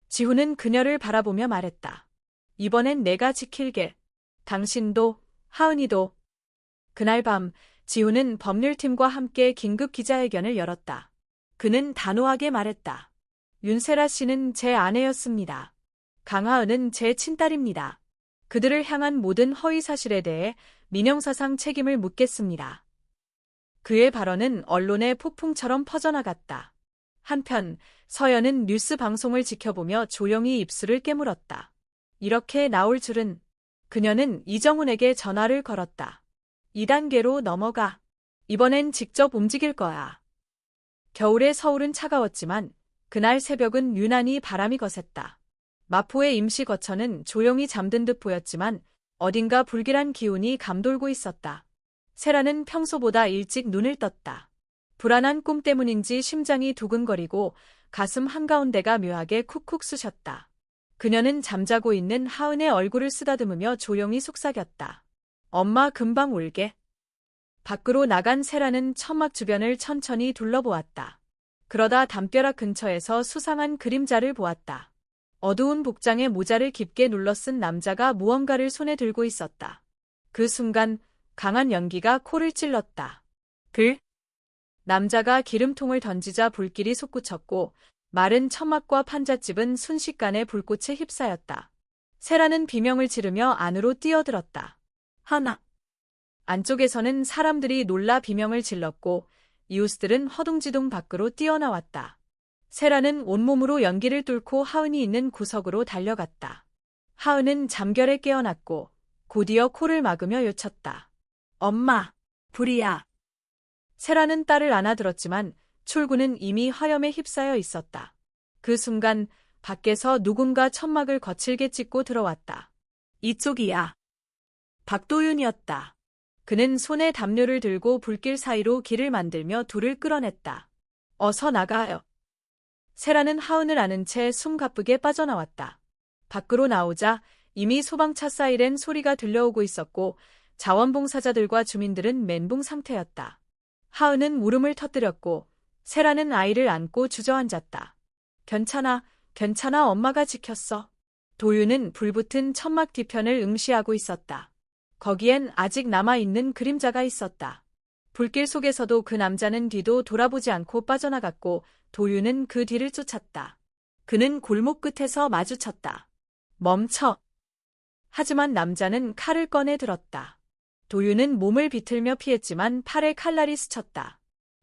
지훈은 그녀를 바라보며 말했다. 이번엔 내가 지킬게. 당신도, 하은이도. 그날 밤 지훈은 법률팀과 함께 긴급 기자회견을 열었다. 그는 단호하게 말했다. 윤세라 씨는 제 아내였습니다. 강하은은 제 친딸입니다. 그들을 향한 모든 허위 사실에 대해 민형사상 책임을 묻겠습니다. 그의 발언은 언론의 폭풍처럼 퍼져나갔다. 한편 서연은 뉴스 방송을 지켜보며 조용히 입술을 깨물었다. 이렇게 나올 줄은. 그녀는 이정훈에게 전화를 걸었다. 2단계로 넘어가. 이번엔 직접 움직일 거야. 겨울의 서울은 차가웠지만 그날 새벽은 유난히 바람이 거셌다. 마포의 임시 거처는 조용히 잠든 듯 보였지만 어딘가 불길한 기운이 감돌고 있었다. 세라는 평소보다 일찍 눈을 떴다. 불안한 꿈 때문인지 심장이 두근거리고 가슴 한가운데가 묘하게 쿡쿡 쑤셨다. 그녀는 잠자고 있는 하은의 얼굴을 쓰다듬으며 조용히 속삭였다. 엄마 금방 올게. 밖으로 나간 세라는 천막 주변을 천천히 둘러보았다. 그러다 담벼락 근처에서 수상한 그림자를 보았다. 어두운 복장에 모자를 깊게 눌러 쓴 남자가 무언가를 손에 들고 있었다. 그 순간 강한 연기가 코를 찔렀다. 남자가 기름통을 던지자 불길이 솟구쳤고 마른 천막과 판잣집은 순식간에 불꽃에 휩싸였다. 세라는 비명을 지르며 안으로 뛰어들었다. 하나. 안쪽에서는 사람들이 놀라 비명을 질렀고 이웃들은 허둥지둥 밖으로 뛰어나왔다. 세라는 온몸으로 연기를 뚫고 하은이 있는 구석으로 달려갔다. 하은은 잠결에 깨어났고 곧이어 코를 막으며 요쳤다. 엄마, 불이야. 세라는 딸을 안아들었지만 출구는 이미 화염에 휩싸여 있었다. 그 순간 밖에서 누군가 천막을 거칠게 찢고 들어왔다. 이쪽이야. 박도윤이었다. 그는 손에 담요를 들고 불길 사이로 길을 만들며 둘을 끌어냈다. 어서 나가요. 세라는 하은을 아는 채 숨가쁘게 빠져나왔다. 밖으로 나오자 이미 소방차 사이렌 소리가 들려오고 있었고 자원봉사자들과 주민들은 멘붕 상태였다. 하은은 울음을 터뜨렸고 세라는 아이를 안고 주저앉았다. 괜찮아, 괜찮아, 엄마가 지켰어. 도윤은 불붙은 천막 뒤편을 응시하고 있었다. 거기엔 아직 남아있는 그림자가 있었다. 불길 속에서도 그 남자는 뒤도 돌아보지 않고 빠져나갔고 도윤은 그 뒤를 쫓았다. 그는 골목 끝에서 마주쳤다. 멈춰. 하지만 남자는 칼을 꺼내 들었다. 도윤은 몸을 비틀며 피했지만 팔에 칼날이 스쳤다.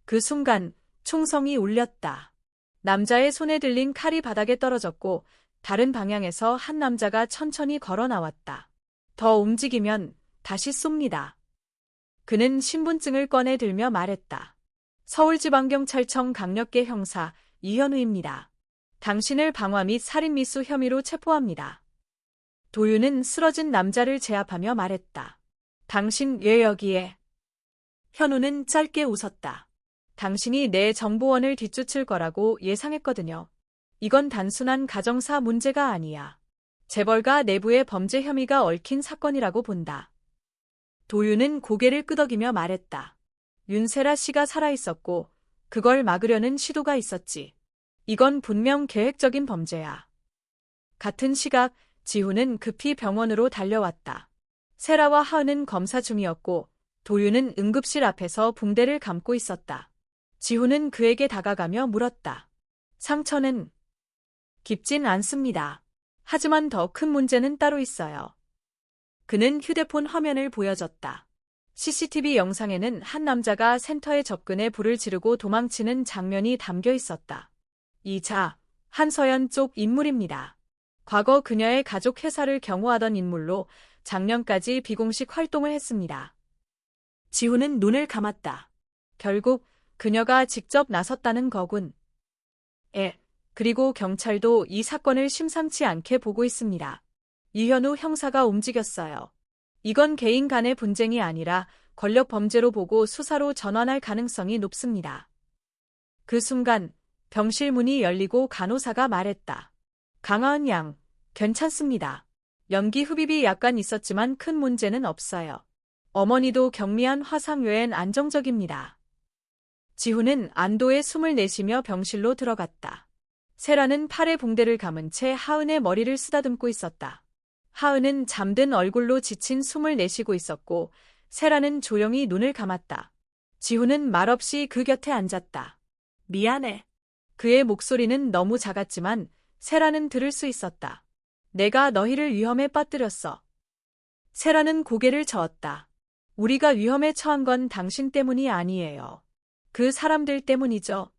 그 순간 총성이 울렸다. 남자의 손에 들린 칼이 바닥에 떨어졌고 다른 방향에서 한 남자가 천천히 걸어 나왔다. 더 움직이면 다시 쏩니다. 그는 신분증을 꺼내 들며 말했다. 서울지방경찰청 강력계 형사 이현우입니다. 당신을 방화 및 살인미수 혐의로 체포합니다. 도윤은 쓰러진 남자를 제압하며 말했다. 당신 왜 여기에? 현우는 짧게 웃었다. 당신이 내 정보원을 뒤쫓을 거라고 예상했거든요. 이건 단순한 가정사 문제가 아니야. 재벌가 내부의 범죄 혐의가 얽힌 사건이라고 본다. 도윤은 고개를 끄덕이며 말했다. 윤세라 씨가 살아있었고 그걸 막으려는 시도가 있었지. 이건 분명 계획적인 범죄야. 같은 시각 지훈은 급히 병원으로 달려왔다. 세라와 하은은 검사 중이었고 도윤은 응급실 앞에서 붕대를 감고 있었다. 지훈은 그에게 다가가며 물었다. 상처는? 깊진 않습니다. 하지만 더 큰 문제는 따로 있어요. 그는 휴대폰 화면을 보여줬다. CCTV 영상에는 한 남자가 센터에 접근해 불을 지르고 도망치는 장면이 담겨 있었다. 이자, 한서연 쪽 인물입니다. 과거 그녀의 가족 회사를 경호하던 인물로 작년까지 비공식 활동을 했습니다. 지훈은 눈을 감았다. 결국 그녀가 직접 나섰다는 거군. 그리고 경찰도 이 사건을 심상치 않게 보고 있습니다. 이현우 형사가 움직였어요. 이건 개인 간의 분쟁이 아니라 권력 범죄로 보고 수사로 전환할 가능성이 높습니다. 그 순간 병실 문이 열리고 간호사가 말했다. 강하은 양, 괜찮습니다. 연기 흡입이 약간 있었지만 큰 문제는 없어요. 어머니도 경미한 화상 외엔 안정적입니다. 지훈은 안도의 숨을 내쉬며 병실로 들어갔다. 세라는 팔에 붕대를 감은 채 하은의 머리를 쓰다듬고 있었다. 하은은 잠든 얼굴로 지친 숨을 내쉬고 있었고 세라는 조용히 눈을 감았다. 지훈은 말없이 그 곁에 앉았다. 미안해. 그의 목소리는 너무 작았지만 세라는 들을 수 있었다. 내가 너희를 위험에 빠뜨렸어. 세라는 고개를 저었다. 우리가 위험에 처한 건 당신 때문이 아니에요. 그 사람들 때문이죠.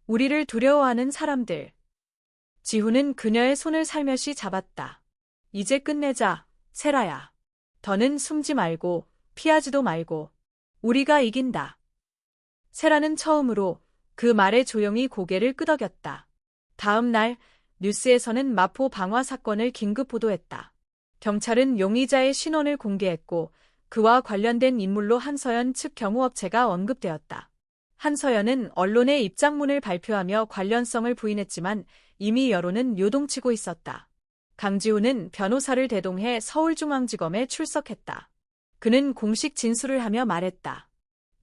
우리를 두려워하는 사람들. 지훈은 그녀의 손을 살며시 잡았다. 이제 끝내자, 세라야. 더는 숨지 말고, 피하지도 말고. 우리가 이긴다. 세라는 처음으로 그 말에 조용히 고개를 끄덕였다. 다음 날 뉴스에서는 마포 방화 사건을 긴급 보도했다. 경찰은 용의자의 신원을 공개했고 그와 관련된 인물로 한서연 측 경호업체가 언급되었다. 한서연은 언론에 입장문을 발표하며 관련성을 부인했지만 이미 여론은 요동치고 있었다. 강지훈은 변호사를 대동해 서울중앙지검에 출석했다. 그는 공식 진술을 하며 말했다.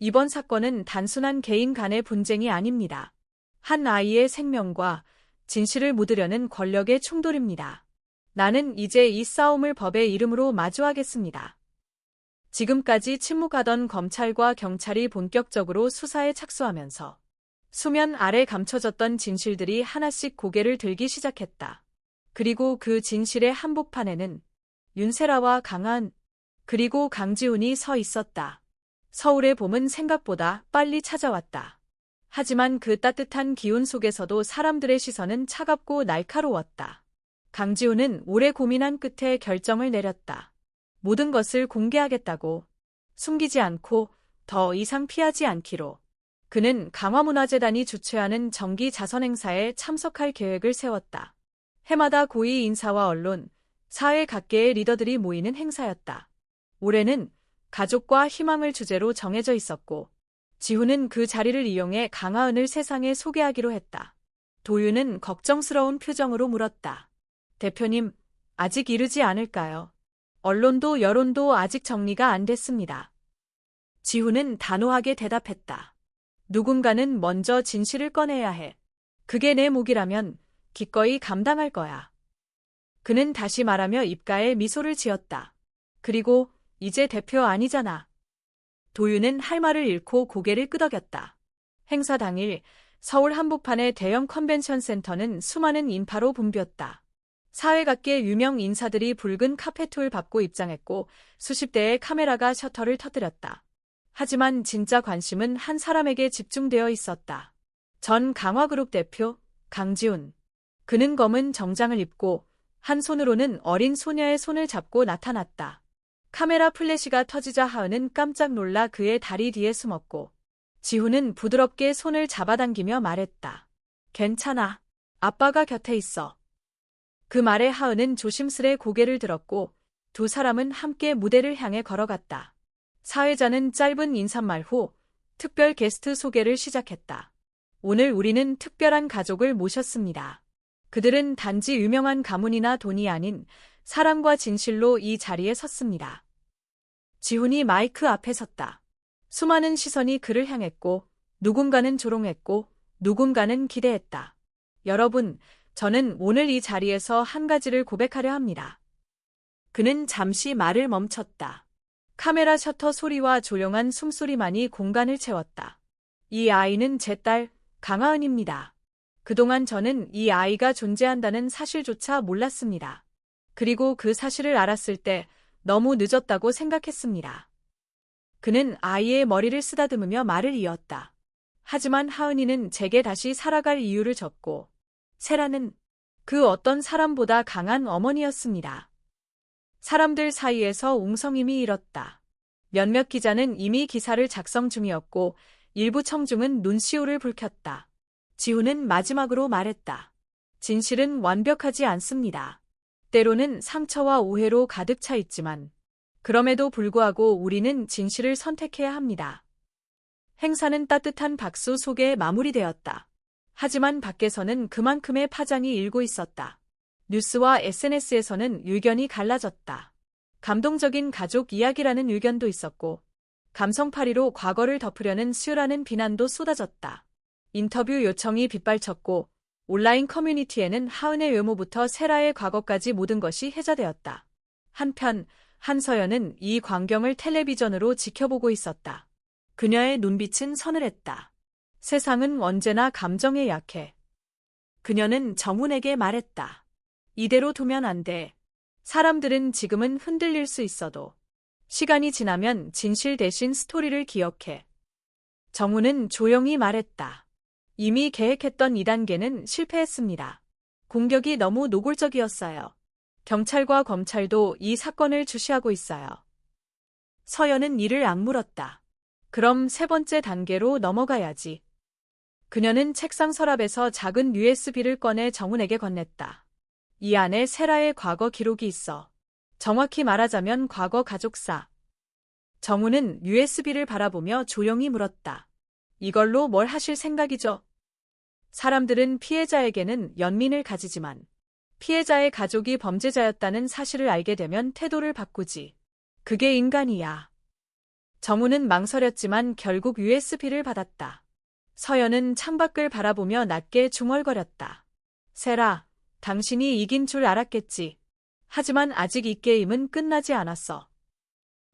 이번 사건은 단순한 개인 간의 분쟁이 아닙니다. 한 아이의 생명과 진실을 묻으려는 권력의 충돌입니다. 나는 이제 이 싸움을 법의 이름으로 마주하겠습니다. 지금까지 침묵하던 검찰과 경찰이 본격적으로 수사에 착수하면서 수면 아래 감춰졌던 진실들이 하나씩 고개를 들기 시작했다. 그리고 그 진실의 한복판에는 윤세라와 강한 그리고 강지훈이 서 있었다. 서울의 봄은 생각보다 빨리 찾아왔다. 하지만 그 따뜻한 기운 속에서도 사람들의 시선은 차갑고 날카로웠다. 강지훈은 오래 고민한 끝에 결정을 내렸다. 모든 것을 공개하겠다고. 숨기지 않고 더 이상 피하지 않기로. 그는 강화문화재단이 주최하는 정기 자선 행사에 참석할 계획을 세웠다. 해마다 고위 인사와 언론, 사회 각계의 리더들이 모이는 행사였다. 올해는 가족과 희망을 주제로 정해져 있었고, 지훈은 그 자리를 이용해 강하은을 세상에 소개하기로 했다. 도윤은 걱정스러운 표정으로 물었다. 대표님, 아직 이르지 않을까요? 언론도 여론도 아직 정리가 안 됐습니다. 지훈은 단호하게 대답했다. 누군가는 먼저 진실을 꺼내야 해. 그게 내 몫이라면 기꺼이 감당할 거야. 그는 다시 말하며 입가에 미소를 지었다. 그리고 이제 대표 아니잖아. 도윤은 할 말을 잃고 고개를 끄덕였다. 행사 당일 서울 한복판의 대형 컨벤션 센터는 수많은 인파로 붐볐다. 사회각계 유명 인사들이 붉은 카페트를 밟고 입장했고 수십 대의 카메라가 셔터를 터뜨렸다. 하지만 진짜 관심은 한 사람에게 집중되어 있었다. 전 강화그룹 대표 강지훈. 그는 검은 정장을 입고 한 손으로는 어린 소녀의 손을 잡고 나타났다. 카메라 플래시가 터지자 하은은 깜짝 놀라 그의 다리 뒤에 숨었고 지훈은 부드럽게 손을 잡아당기며 말했다. 괜찮아. 아빠가 곁에 있어. 그 말에 하은은 조심스레 고개를 들었고 두 사람은 함께 무대를 향해 걸어갔다. 사회자는 짧은 인사말 후 특별 게스트 소개를 시작했다. 오늘 우리는 특별한 가족을 모셨습니다. 그들은 단지 유명한 가문이나 돈이 아닌 사랑과 진실로 이 자리에 섰습니다. 지훈이 마이크 앞에 섰다. 수많은 시선이 그를 향했고 누군가는 조롱했고 누군가는 기대했다. 여러분, 저는 오늘 이 자리에서 한 가지를 고백하려 합니다. 그는 잠시 말을 멈췄다. 카메라 셔터 소리와 조용한 숨소리만이 공간을 채웠다. 이 아이는 제 딸, 강하은입니다. 그동안 저는 이 아이가 존재한다는 사실조차 몰랐습니다. 그리고 그 사실을 알았을 때 너무 늦었다고 생각했습니다. 그는 아이의 머리를 쓰다듬으며 말을 이었다. 하지만 하은이는 제게 다시 살아갈 이유를 줬고 세라는 그 어떤 사람보다 강한 어머니였습니다. 사람들 사이에서 웅성임이 일었다. 몇몇 기자는 이미 기사를 작성 중이었고 일부 청중은 눈시울을 붉혔다. 지훈은 마지막으로 말했다. 진실은 완벽하지 않습니다. 때로는 상처와 오해로 가득 차 있지만 그럼에도 불구하고 우리는 진실을 선택해야 합니다. 행사는 따뜻한 박수 속에 마무리되었다. 하지만 밖에서는 그만큼의 파장이 일고 있었다. 뉴스와 SNS에서는 의견이 갈라졌다. 감동적인 가족 이야기라는 의견도 있었고 감성파리로 과거를 덮으려는 수요라는 비난도 쏟아졌다. 인터뷰 요청이 빗발쳤고 온라인 커뮤니티에는 하은의 외모부터 세라의 과거까지 모든 것이 해자되었다. 한편 한서연은 이 광경을 텔레비전으로 지켜보고 있었다. 그녀의 눈빛은 서늘했다. 세상은 언제나 감정에 약해. 그녀는 정훈에게 말했다. 이대로 두면 안 돼. 사람들은 지금은 흔들릴 수 있어도 시간이 지나면 진실 대신 스토리를 기억해. 정훈은 조용히 말했다. 이미 계획했던 2단계는 실패했습니다. 공격이 너무 노골적이었어요. 경찰과 검찰도 이 사건을 주시하고 있어요. 서연은 이를 악물었다. 그럼 세 번째 단계로 넘어가야지. 그녀는 책상 서랍에서 작은 USB를 꺼내 정훈에게 건넸다. 이 안에 세라의 과거 기록이 있어. 정확히 말하자면 과거 가족사. 정훈은 USB를 바라보며 조용히 물었다. 이걸로 뭘 하실 생각이죠? 사람들은 피해자에게는 연민을 가지지만 피해자의 가족이 범죄자였다는 사실을 알게 되면 태도를 바꾸지. 그게 인간이야. 정훈은 망설였지만 결국 USB를 받았다. 서연은 창밖을 바라보며 낮게 중얼거렸다. 세라, 당신이 이긴 줄 알았겠지. 하지만 아직 이 게임은 끝나지 않았어.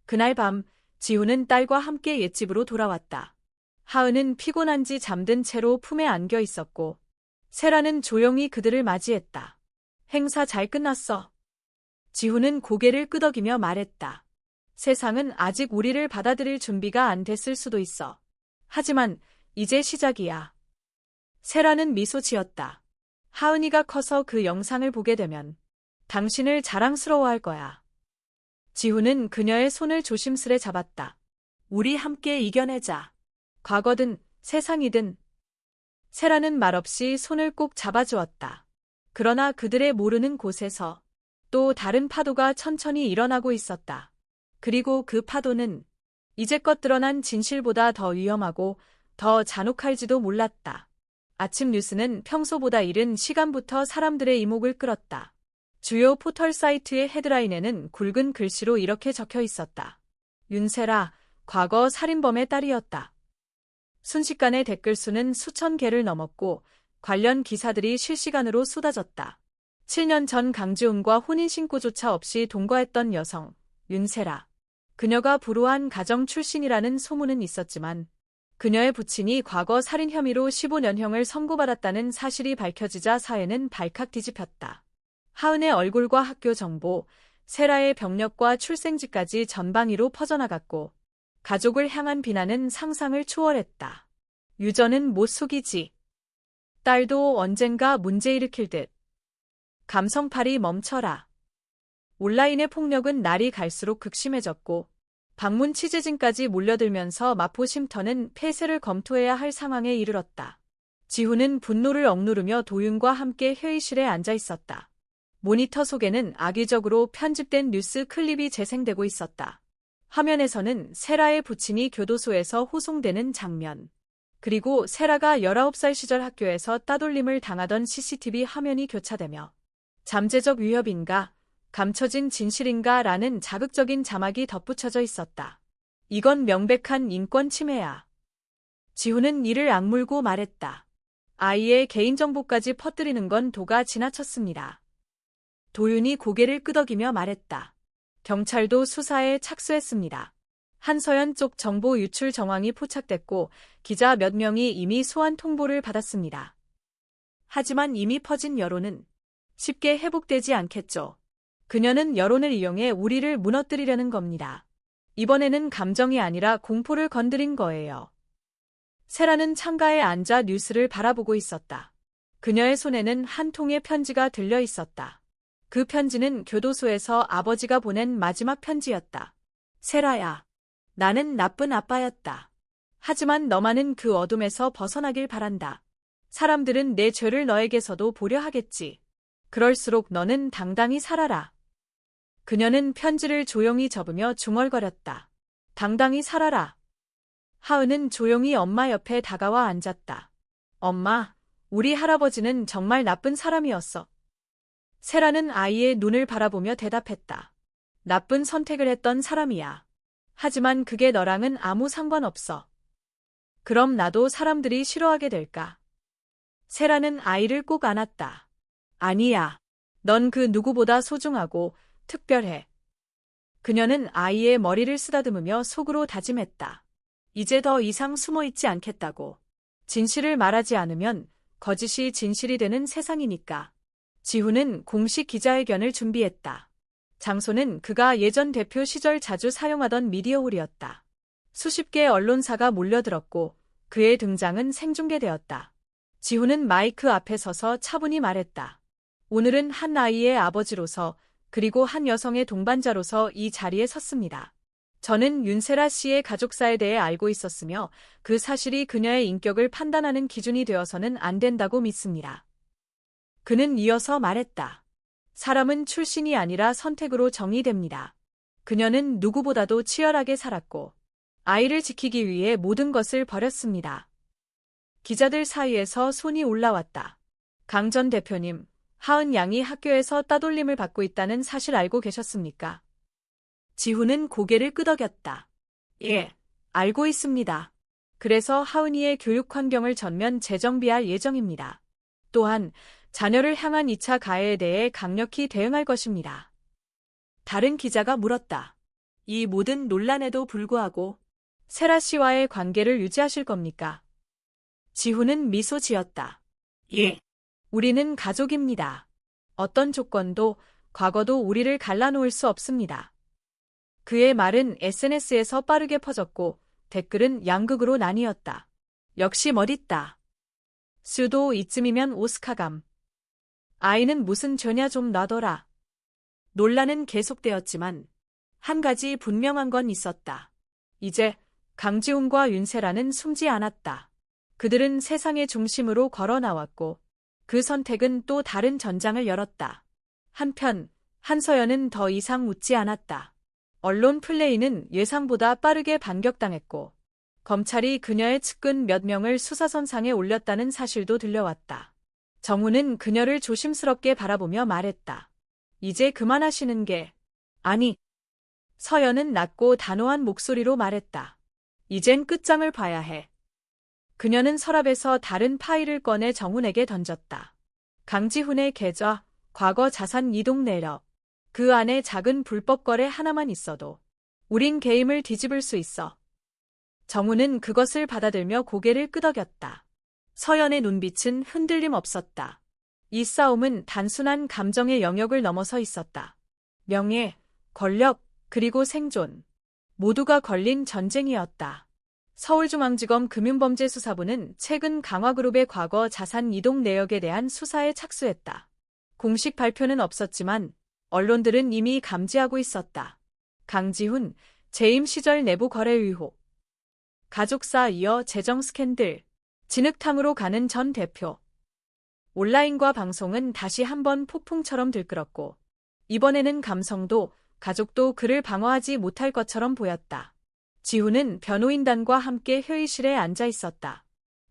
그날 밤 지훈은 딸과 함께 옛집으로 돌아왔다. 하은은 피곤한지 잠든 채로 품에 안겨 있었고 세라는 조용히 그들을 맞이했다. 행사 잘 끝났어. 지훈은 고개를 끄덕이며 말했다. 세상은 아직 우리를 받아들일 준비가 안 됐을 수도 있어. 하지만 이제 시작이야. 세라는 미소 지었다. 하은이가 커서 그 영상을 보게 되면 당신을 자랑스러워할 거야. 지훈은 그녀의 손을 조심스레 잡았다. 우리 함께 이겨내자. 과거든 세상이든. 세라는 말없이 손을 꼭 잡아주었다. 그러나 그들의 모르는 곳에서 또 다른 파도가 천천히 일어나고 있었다. 그리고 그 파도는 이제껏 드러난 진실보다 더 위험하고 더 잔혹할지도 몰랐다. 아침 뉴스는 평소보다 이른 시간부터 사람들의 이목을 끌었다. 주요 포털 사이트의 헤드라인에는 굵은 글씨로 이렇게 적혀 있었다. 윤세라, 과거 살인범의 딸이었다. 순식간에 댓글 수는 수천 개를 넘었고 관련 기사들이 실시간으로 쏟아졌다. 7년 전 강지훈과 혼인신고조차 없이 동거했던 여성, 윤세라. 그녀가 불우한 가정 출신이라는 소문은 있었지만 그녀의 부친이 과거 살인 혐의로 15년형을 선고받았다는 사실이 밝혀지자 사회는 발칵 뒤집혔다. 하은의 얼굴과 학교 정보, 세라의 병력과 출생지까지 전방위로 퍼져나갔고 가족을 향한 비난은 상상을 초월했다. 유전은 못 속이지. 딸도 언젠가 문제 일으킬 듯. 감성팔이 멈춰라. 온라인의 폭력은 날이 갈수록 극심해졌고 방문 취재진까지 몰려들면서 마포 쉼터는 폐쇄를 검토해야 할 상황에 이르렀다. 지훈은 분노를 억누르며 도윤과 함께 회의실에 앉아 있었다. 모니터 속에는 악의적으로 편집된 뉴스 클립이 재생되고 있었다. 화면에서는 세라의 부친이 교도소에서 호송되는 장면, 그리고 세라가 19살 시절 학교에서 따돌림을 당하던 CCTV 화면이 교차되며 잠재적 위협인가, 감춰진 진실인가 라는 자극적인 자막이 덧붙여져 있었다. 이건 명백한 인권 침해야. 지훈은 이를 악물고 말했다. 아이의 개인정보까지 퍼뜨리는 건 도가 지나쳤습니다. 도윤이 고개를 끄덕이며 말했다. 경찰도 수사에 착수했습니다. 한서연 쪽 정보 유출 정황이 포착됐고 기자 몇 명이 이미 소환 통보를 받았습니다. 하지만 이미 퍼진 여론은 쉽게 회복되지 않겠죠. 그녀는 여론을 이용해 우리를 무너뜨리려는 겁니다. 이번에는 감정이 아니라 공포를 건드린 거예요. 세라는 창가에 앉아 뉴스를 바라보고 있었다. 그녀의 손에는 한 통의 편지가 들려 있었다. 그 편지는 교도소에서 아버지가 보낸 마지막 편지였다. 세라야, 나는 나쁜 아빠였다. 하지만 너만은 그 어둠에서 벗어나길 바란다. 사람들은 내 죄를 너에게서도 보려 하겠지. 그럴수록 너는 당당히 살아라. 그녀는 편지를 조용히 접으며 중얼거렸다. 당당히 살아라. 하은은 조용히 엄마 옆에 다가와 앉았다. 엄마, 우리 할아버지는 정말 나쁜 사람이었어. 세라는 아이의 눈을 바라보며 대답했다. 나쁜 선택을 했던 사람이야. 하지만 그게 너랑은 아무 상관없어. 그럼 나도 사람들이 싫어하게 될까? 세라는 아이를 꼭 안았다. 아니야. 넌 그 누구보다 소중하고 특별해. 그녀는 아이의 머리를 쓰다듬으며 속으로 다짐했다. 이제 더 이상 숨어있지 않겠다고. 진실을 말하지 않으면 거짓이 진실이 되는 세상이니까. 지훈은 공식 기자회견을 준비했다. 장소는 그가 예전 대표 시절 자주 사용하던 미디어홀이었다. 수십 개의 언론사가 몰려들었고 그의 등장은 생중계되었다. 지훈은 마이크 앞에 서서 차분히 말했다. 오늘은 한 아이의 아버지로서 그리고 한 여성의 동반자로서 이 자리에 섰습니다. 저는 윤세라 씨의 가족사에 대해 알고 있었으며 그 사실이 그녀의 인격을 판단하는 기준이 되어서는 안 된다고 믿습니다. 그는 이어서 말했다. 사람은 출신이 아니라 선택으로 정의됩니다. 그녀는 누구보다도 치열하게 살았고 아이를 지키기 위해 모든 것을 버렸습니다. 기자들 사이에서 손이 올라왔다. 강 전 대표님, 하은 양이 학교에서 따돌림을 받고 있다는 사실 알고 계셨습니까? 지훈은 고개를 끄덕였다. 예, 알고 있습니다. 그래서 하은이의 교육 환경을 전면 재정비할 예정입니다. 또한 자녀를 향한 2차 가해에 대해 강력히 대응할 것입니다. 다른 기자가 물었다. 이 모든 논란에도 불구하고 세라 씨와의 관계를 유지하실 겁니까? 지훈은 미소 지었다. 예. 우리는 가족입니다. 어떤 조건도 과거도 우리를 갈라놓을 수 없습니다. 그의 말은 SNS에서 빠르게 퍼졌고 댓글은 양극으로 나뉘었다. 역시 멋있다. 수도 이쯤이면 오스카감. 아이는 무슨 죄냐 좀 놔둬라. 논란은 계속되었지만 한 가지 분명한 건 있었다. 이제 강지훈과 윤세라는 숨지 않았다. 그들은 세상의 중심으로 걸어 나왔고 그 선택은 또 다른 전장을 열었다. 한편 한서연은 더 이상 웃지 않았다. 언론 플레이는 예상보다 빠르게 반격당했고 검찰이 그녀의 측근 몇 명을 수사선상에 올렸다는 사실도 들려왔다. 정우는 그녀를 조심스럽게 바라보며 말했다. 이제 그만하시는 게. 아니. 서연은 낮고 단호한 목소리로 말했다. 이젠 끝장을 봐야 해. 그녀는 서랍에서 다른 파일을 꺼내 정훈에게 던졌다. 강지훈의 계좌, 과거 자산 이동 내역. 그 안에 작은 불법 거래 하나만 있어도 우린 게임을 뒤집을 수 있어. 정훈은 그것을 받아들며 고개를 끄덕였다. 서연의 눈빛은 흔들림 없었다. 이 싸움은 단순한 감정의 영역을 넘어서 있었다. 명예, 권력, 그리고 생존. 모두가 걸린 전쟁이었다. 서울중앙지검 금융범죄수사부는 최근 강화그룹의 과거 자산 이동 내역에 대한 수사에 착수했다. 공식 발표는 없었지만 언론들은 이미 감지하고 있었다. 강지훈, 재임 시절 내부 거래 의혹. 가족사 이어 재정 스캔들. 진흙탕으로 가는 전 대표. 온라인과 방송은 다시 한번 폭풍처럼 들끓었고 이번에는 감성도 가족도 그를 방어하지 못할 것처럼 보였다. 지훈은 변호인단과 함께 회의실에 앉아 있었다.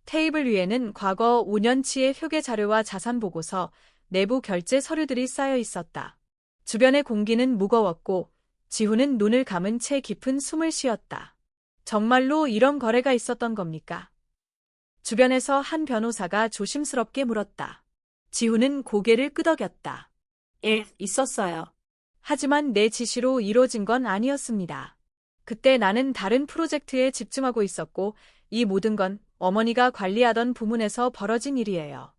테이블 위에는 과거 5년치의 회계 자료와 자산 보고서, 내부 결제 서류들이 쌓여 있었다. 주변의 공기는 무거웠고 지훈은 눈을 감은 채 깊은 숨을 쉬었다. 정말로 이런 거래가 있었던 겁니까? 주변에서 한 변호사가 조심스럽게 물었다. 지훈은 고개를 끄덕였다. 예, 있었어요. 하지만 내 지시로 이뤄진 건 아니었습니다. 그때 나는 다른 프로젝트에 집중하고 있었고 이 모든 건 어머니가 관리하던 부문에서 벌어진 일이에요.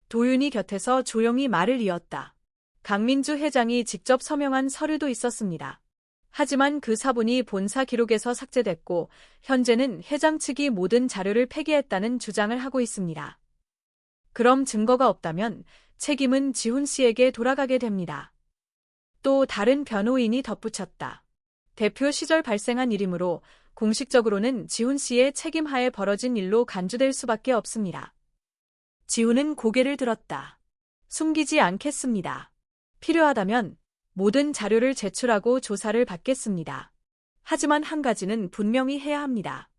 도윤이 곁에서 조용히 말을 이었다. 강민주 회장이 직접 서명한 서류도 있었습니다. 하지만 그 사본이 본사 기록에서 삭제됐고 현재는 회장 측이 모든 자료를 폐기했다는 주장을 하고 있습니다. 그럼 증거가 없다면 책임은 지훈 씨에게 돌아가게 됩니다. 또 다른 변호인이 덧붙였다. 대표 시절 발생한 일이므로 공식적으로는 지훈 씨의 책임하에 벌어진 일로 간주될 수밖에 없습니다. 지훈은 고개를 들었다. 숨기지 않겠습니다. 필요하다면 모든 자료를 제출하고 조사를 받겠습니다. 하지만 한 가지는 분명히 해야 합니다.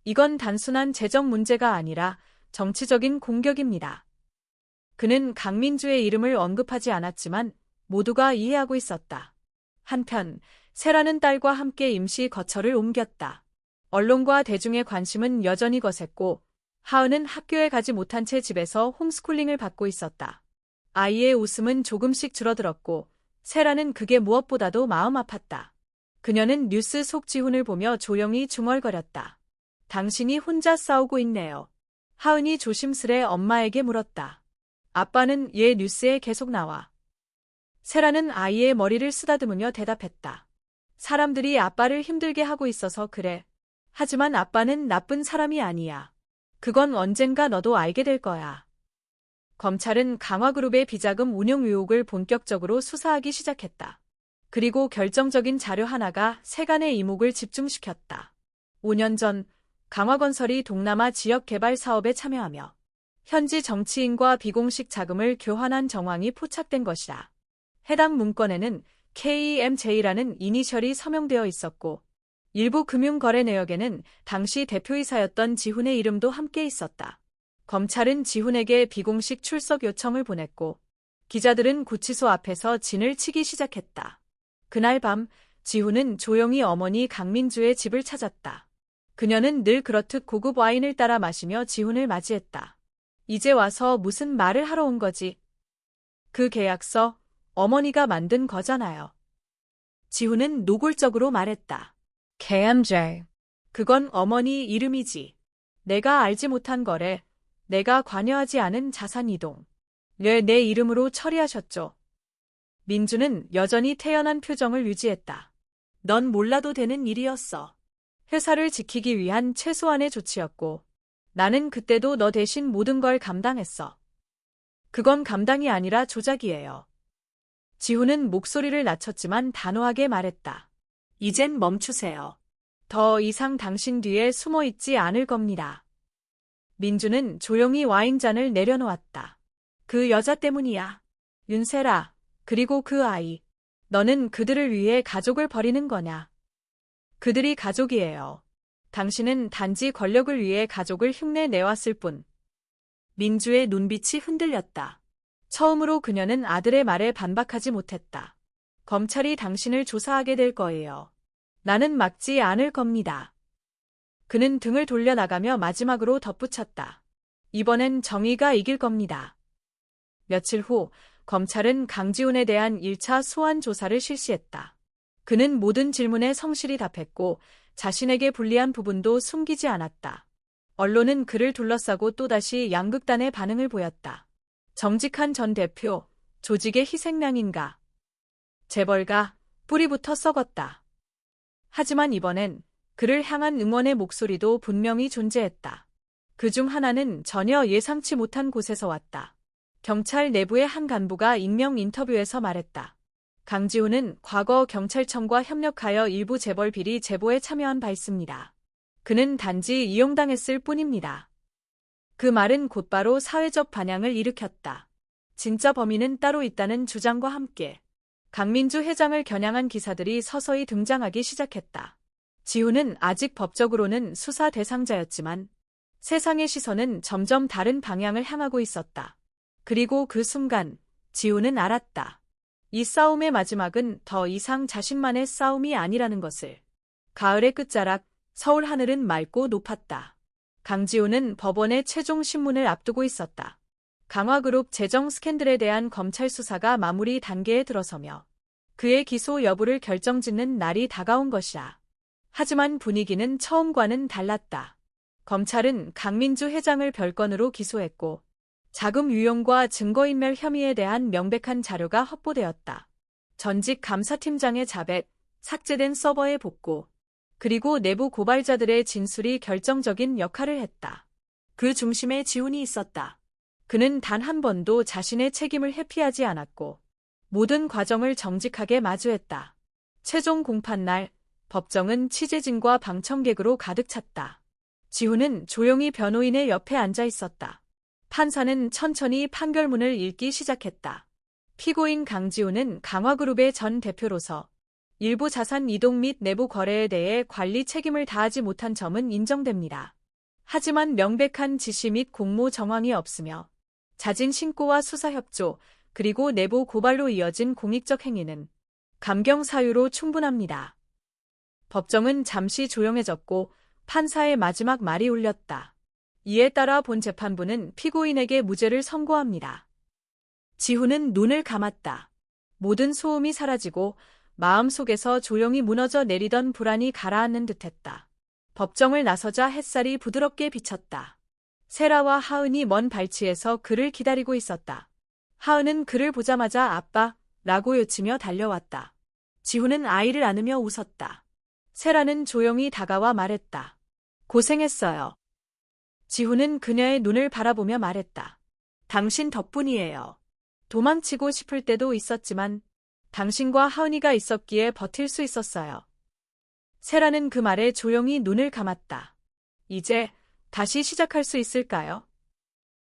이건 단순한 재정 문제가 아니라 정치적인 공격입니다. 그는 강민주의 이름을 언급하지 않았지만 모두가 이해하고 있었다. 한편 세라는 딸과 함께 임시 거처를 옮겼다. 언론과 대중의 관심은 여전히 거셌고 하은은 학교에 가지 못한 채 집에서 홈스쿨링을 받고 있었다. 아이의 웃음은 조금씩 줄어들었고 세라는 그게 무엇보다도 마음 아팠다. 그녀는 뉴스 속 지훈을 보며 조용히 중얼거렸다. 당신이 혼자 싸우고 있네요. 하은이 조심스레 엄마에게 물었다. 아빠는 얘 뉴스에 계속 나와. 세라는 아이의 머리를 쓰다듬으며 대답했다. 사람들이 아빠를 힘들게 하고 있어서 그래. 하지만 아빠는 나쁜 사람이 아니야. 그건 언젠가 너도 알게 될 거야. 검찰은 강화그룹의 비자금 운용 의혹을 본격적으로 수사하기 시작했다. 그리고 결정적인 자료 하나가 세간의 이목을 집중시켰다. 5년 전 강화건설이 동남아 지역 개발 사업에 참여하며 현지 정치인과 비공식 자금을 교환한 정황이 포착된 것이다. 해당 문건에는 KMJ라는 이니셜이 서명되어 있었고 일부 금융거래 내역에는 당시 대표이사였던 지훈의 이름도 함께 있었다. 검찰은 지훈에게 비공식 출석 요청을 보냈고 기자들은 구치소 앞에서 진을 치기 시작했다. 그날 밤 지훈은 조용히 어머니 강민주의 집을 찾았다. 그녀는 늘 그렇듯 고급 와인을 따라 마시며 지훈을 맞이했다. 이제 와서 무슨 말을 하러 온 거지? 그 계약서 어머니가 만든 거잖아요. 지훈은 노골적으로 말했다. KMJ. 그건 어머니 이름이지. 내가 알지 못한 거래. 내가 관여하지 않은 자산 이동. 왜 내 이름으로 처리하셨죠? 민주는 여전히 태연한 표정을 유지했다. 넌 몰라도 되는 일이었어. 회사를 지키기 위한 최소한의 조치였고 나는 그때도 너 대신 모든 걸 감당했어. 그건 감당이 아니라 조작이에요. 지훈은 목소리를 낮췄지만 단호하게 말했다. 이젠 멈추세요. 더 이상 당신 뒤에 숨어 있지 않을 겁니다. 민주는 조용히 와인잔을 내려놓았다. 그 여자 때문이야. 윤세라, 그리고 그 아이. 너는 그들을 위해 가족을 버리는 거냐? 그들이 가족이에요. 당신은 단지 권력을 위해 가족을 흉내 내왔을 뿐. 민주의 눈빛이 흔들렸다. 처음으로 그녀는 아들의 말에 반박하지 못했다. 검찰이 당신을 조사하게 될 거예요. 나는 막지 않을 겁니다. 그는 등을 돌려나가며 마지막으로 덧붙였다. 이번엔 정의가 이길 겁니다. 며칠 후 검찰은 강지훈에 대한 1차 소환 조사를 실시했다. 그는 모든 질문에 성실히 답했고 자신에게 불리한 부분도 숨기지 않았다. 언론은 그를 둘러싸고 또다시 양극단의 반응을 보였다. 정직한 전 대표, 조직의 희생양인가? 재벌가, 뿌리부터 썩었다. 하지만 이번엔 그를 향한 응원의 목소리도 분명히 존재했다. 그중 하나는 전혀 예상치 못한 곳에서 왔다. 경찰 내부의 한 간부가 익명 인터뷰에서 말했다. 강지훈은 과거 경찰청과 협력하여 일부 재벌 비리 제보에 참여한 바 있습니다. 그는 단지 이용당했을 뿐입니다. 그 말은 곧바로 사회적 반향을 일으켰다. 진짜 범인은 따로 있다는 주장과 함께 강민주 회장을 겨냥한 기사들이 서서히 등장하기 시작했다. 지훈은 아직 법적으로는 수사 대상자였지만 세상의 시선은 점점 다른 방향을 향하고 있었다. 그리고 그 순간 지훈은 알았다. 이 싸움의 마지막은 더 이상 자신만의 싸움이 아니라는 것을. 가을의 끝자락, 서울 하늘은 맑고 높았다. 강지훈은 법원의 최종 심문을 앞두고 있었다. 강화그룹 재정 스캔들에 대한 검찰 수사가 마무리 단계에 들어서며 그의 기소 여부를 결정짓는 날이 다가온 것이다. 하지만 분위기는 처음과는 달랐다. 검찰은 강민주 회장을 별건으로 기소했고 자금 유용과 증거인멸 혐의에 대한 명백한 자료가 확보되었다. 전직 감사팀장의 자백, 삭제된 서버의 복구, 그리고 내부 고발자들의 진술이 결정적인 역할을 했다. 그 중심에 지훈이 있었다. 그는 단 한 번도 자신의 책임을 회피하지 않았고 모든 과정을 정직하게 마주했다. 최종 공판날, 법정은 취재진과 방청객으로 가득 찼다. 지훈은 조용히 변호인의 옆에 앉아 있었다. 판사는 천천히 판결문을 읽기 시작했다. 피고인 강지훈은 강화그룹의 전 대표로서 일부 자산 이동 및 내부 거래에 대해 관리 책임을 다하지 못한 점은 인정됩니다. 하지만 명백한 지시 및 공모 정황이 없으며 잦은 신고와 수사 협조, 그리고 내부 고발로 이어진 공익적 행위는 감경 사유로 충분합니다. 법정은 잠시 조용해졌고 판사의 마지막 말이 울렸다. 이에 따라 본 재판부는 피고인에게 무죄를 선고합니다. 지훈은 눈을 감았다. 모든 소음이 사라지고 마음속에서 조용히 무너져 내리던 불안이 가라앉는 듯했다. 법정을 나서자 햇살이 부드럽게 비쳤다. 세라와 하은이 먼 발치에서 그를 기다리고 있었다. 하은은 그를 보자마자 아빠, 라고 요치며 달려왔다. 지훈은 아이를 안으며 웃었다. 세라는 조용히 다가와 말했다. 고생했어요. 지훈은 그녀의 눈을 바라보며 말했다. 당신 덕분이에요. 도망치고 싶을 때도 있었지만 당신과 하은이가 있었기에 버틸 수 있었어요. 세라는 그 말에 조용히 눈을 감았다. 이제 다시 시작할 수 있을까요?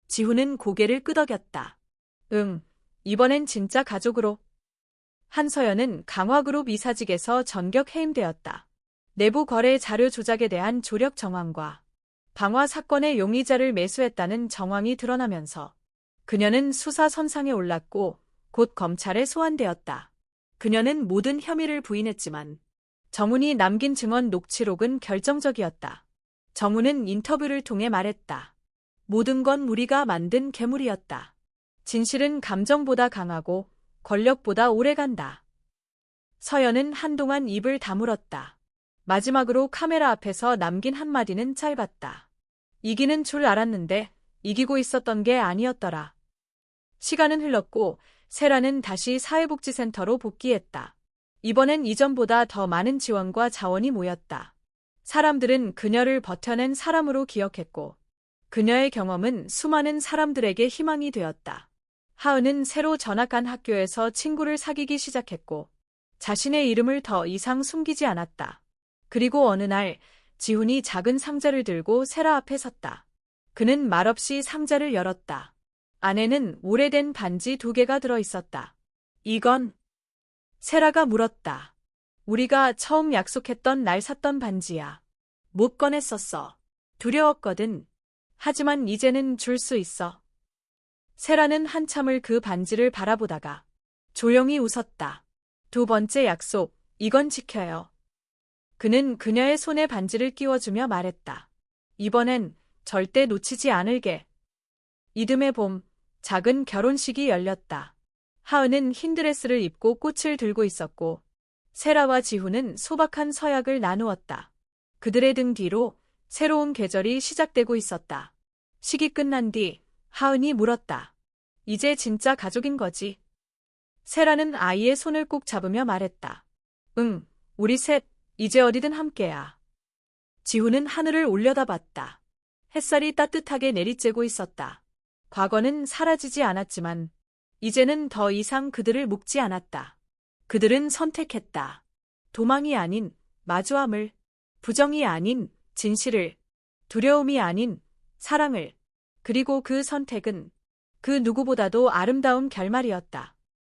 지훈은 고개를 끄덕였다. 응, 이번엔 진짜 가족으로. 한서연은 강화그룹 이사직에서 전격 해임되었다. 내부 거래 자료 조작에 대한 조력 정황과 방화 사건의 용의자를 매수했다는 정황이 드러나면서 그녀는 수사 선상에 올랐고 곧 검찰에 소환되었다. 그녀는 모든 혐의를 부인했지만 정훈이 남긴 증언 녹취록은 결정적이었다. 정훈은 인터뷰를 통해 말했다. 모든 건 우리가 만든 괴물이었다. 진실은 감정보다 강하고 권력보다 오래간다. 서연은 한동안 입을 다물었다. 마지막으로 카메라 앞에서 남긴 한마디는 짧았다. 이기는 줄 알았는데 이기고 있었던 게 아니었더라. 시간은 흘렀고 세라는 다시 사회복지센터로 복귀했다. 이번엔 이전보다 더 많은 지원과 자원이 모였다. 사람들은 그녀를 버텨낸 사람으로 기억했고 그녀의 경험은 수많은 사람들에게 희망이 되었다. 하은은 새로 전학한 학교에서 친구를 사귀기 시작했고 자신의 이름을 더 이상 숨기지 않았다. 그리고 어느 날 지훈이 작은 상자를 들고 세라 앞에 섰다. 그는 말없이 상자를 열었다. 안에는 오래된 반지 2개가 들어 있었다. 이건? 세라가 물었다. 우리가 처음 약속했던 날 샀던 반지야. 못 꺼냈었어. 두려웠거든. 하지만 이제는 줄 수 있어. 세라는 한참을 그 반지를 바라보다가 조용히 웃었다. 2번째 약속, 이건 지켜요. 그는 그녀의 손에 반지를 끼워주며 말했다. 이번엔 절대 놓치지 않을게. 이듬해 봄, 작은 결혼식이 열렸다. 하은은 흰 드레스를 입고 꽃을 들고 있었고, 세라와 지훈은 소박한 서약을 나누었다. 그들의 등 뒤로 새로운 계절이 시작되고 있었다. 식이 끝난 뒤 하은이 물었다. 이제 진짜 가족인 거지? 세라는 아이의 손을 꼭 잡으며 말했다. 응, 우리 셋, 이제 어디든 함께야. 지훈은 하늘을 올려다봤다. 햇살이 따뜻하게 내리쬐고 있었다. 과거는 사라지지 않았지만 이제는 더 이상 그들을 묶지 않았다. 그들은 선택했다. 도망이 아닌 마주함을, 부정이 아닌 진실을, 두려움이 아닌 사랑을. 그리고 그 선택은 그 누구보다도 아름다운 결말이었다.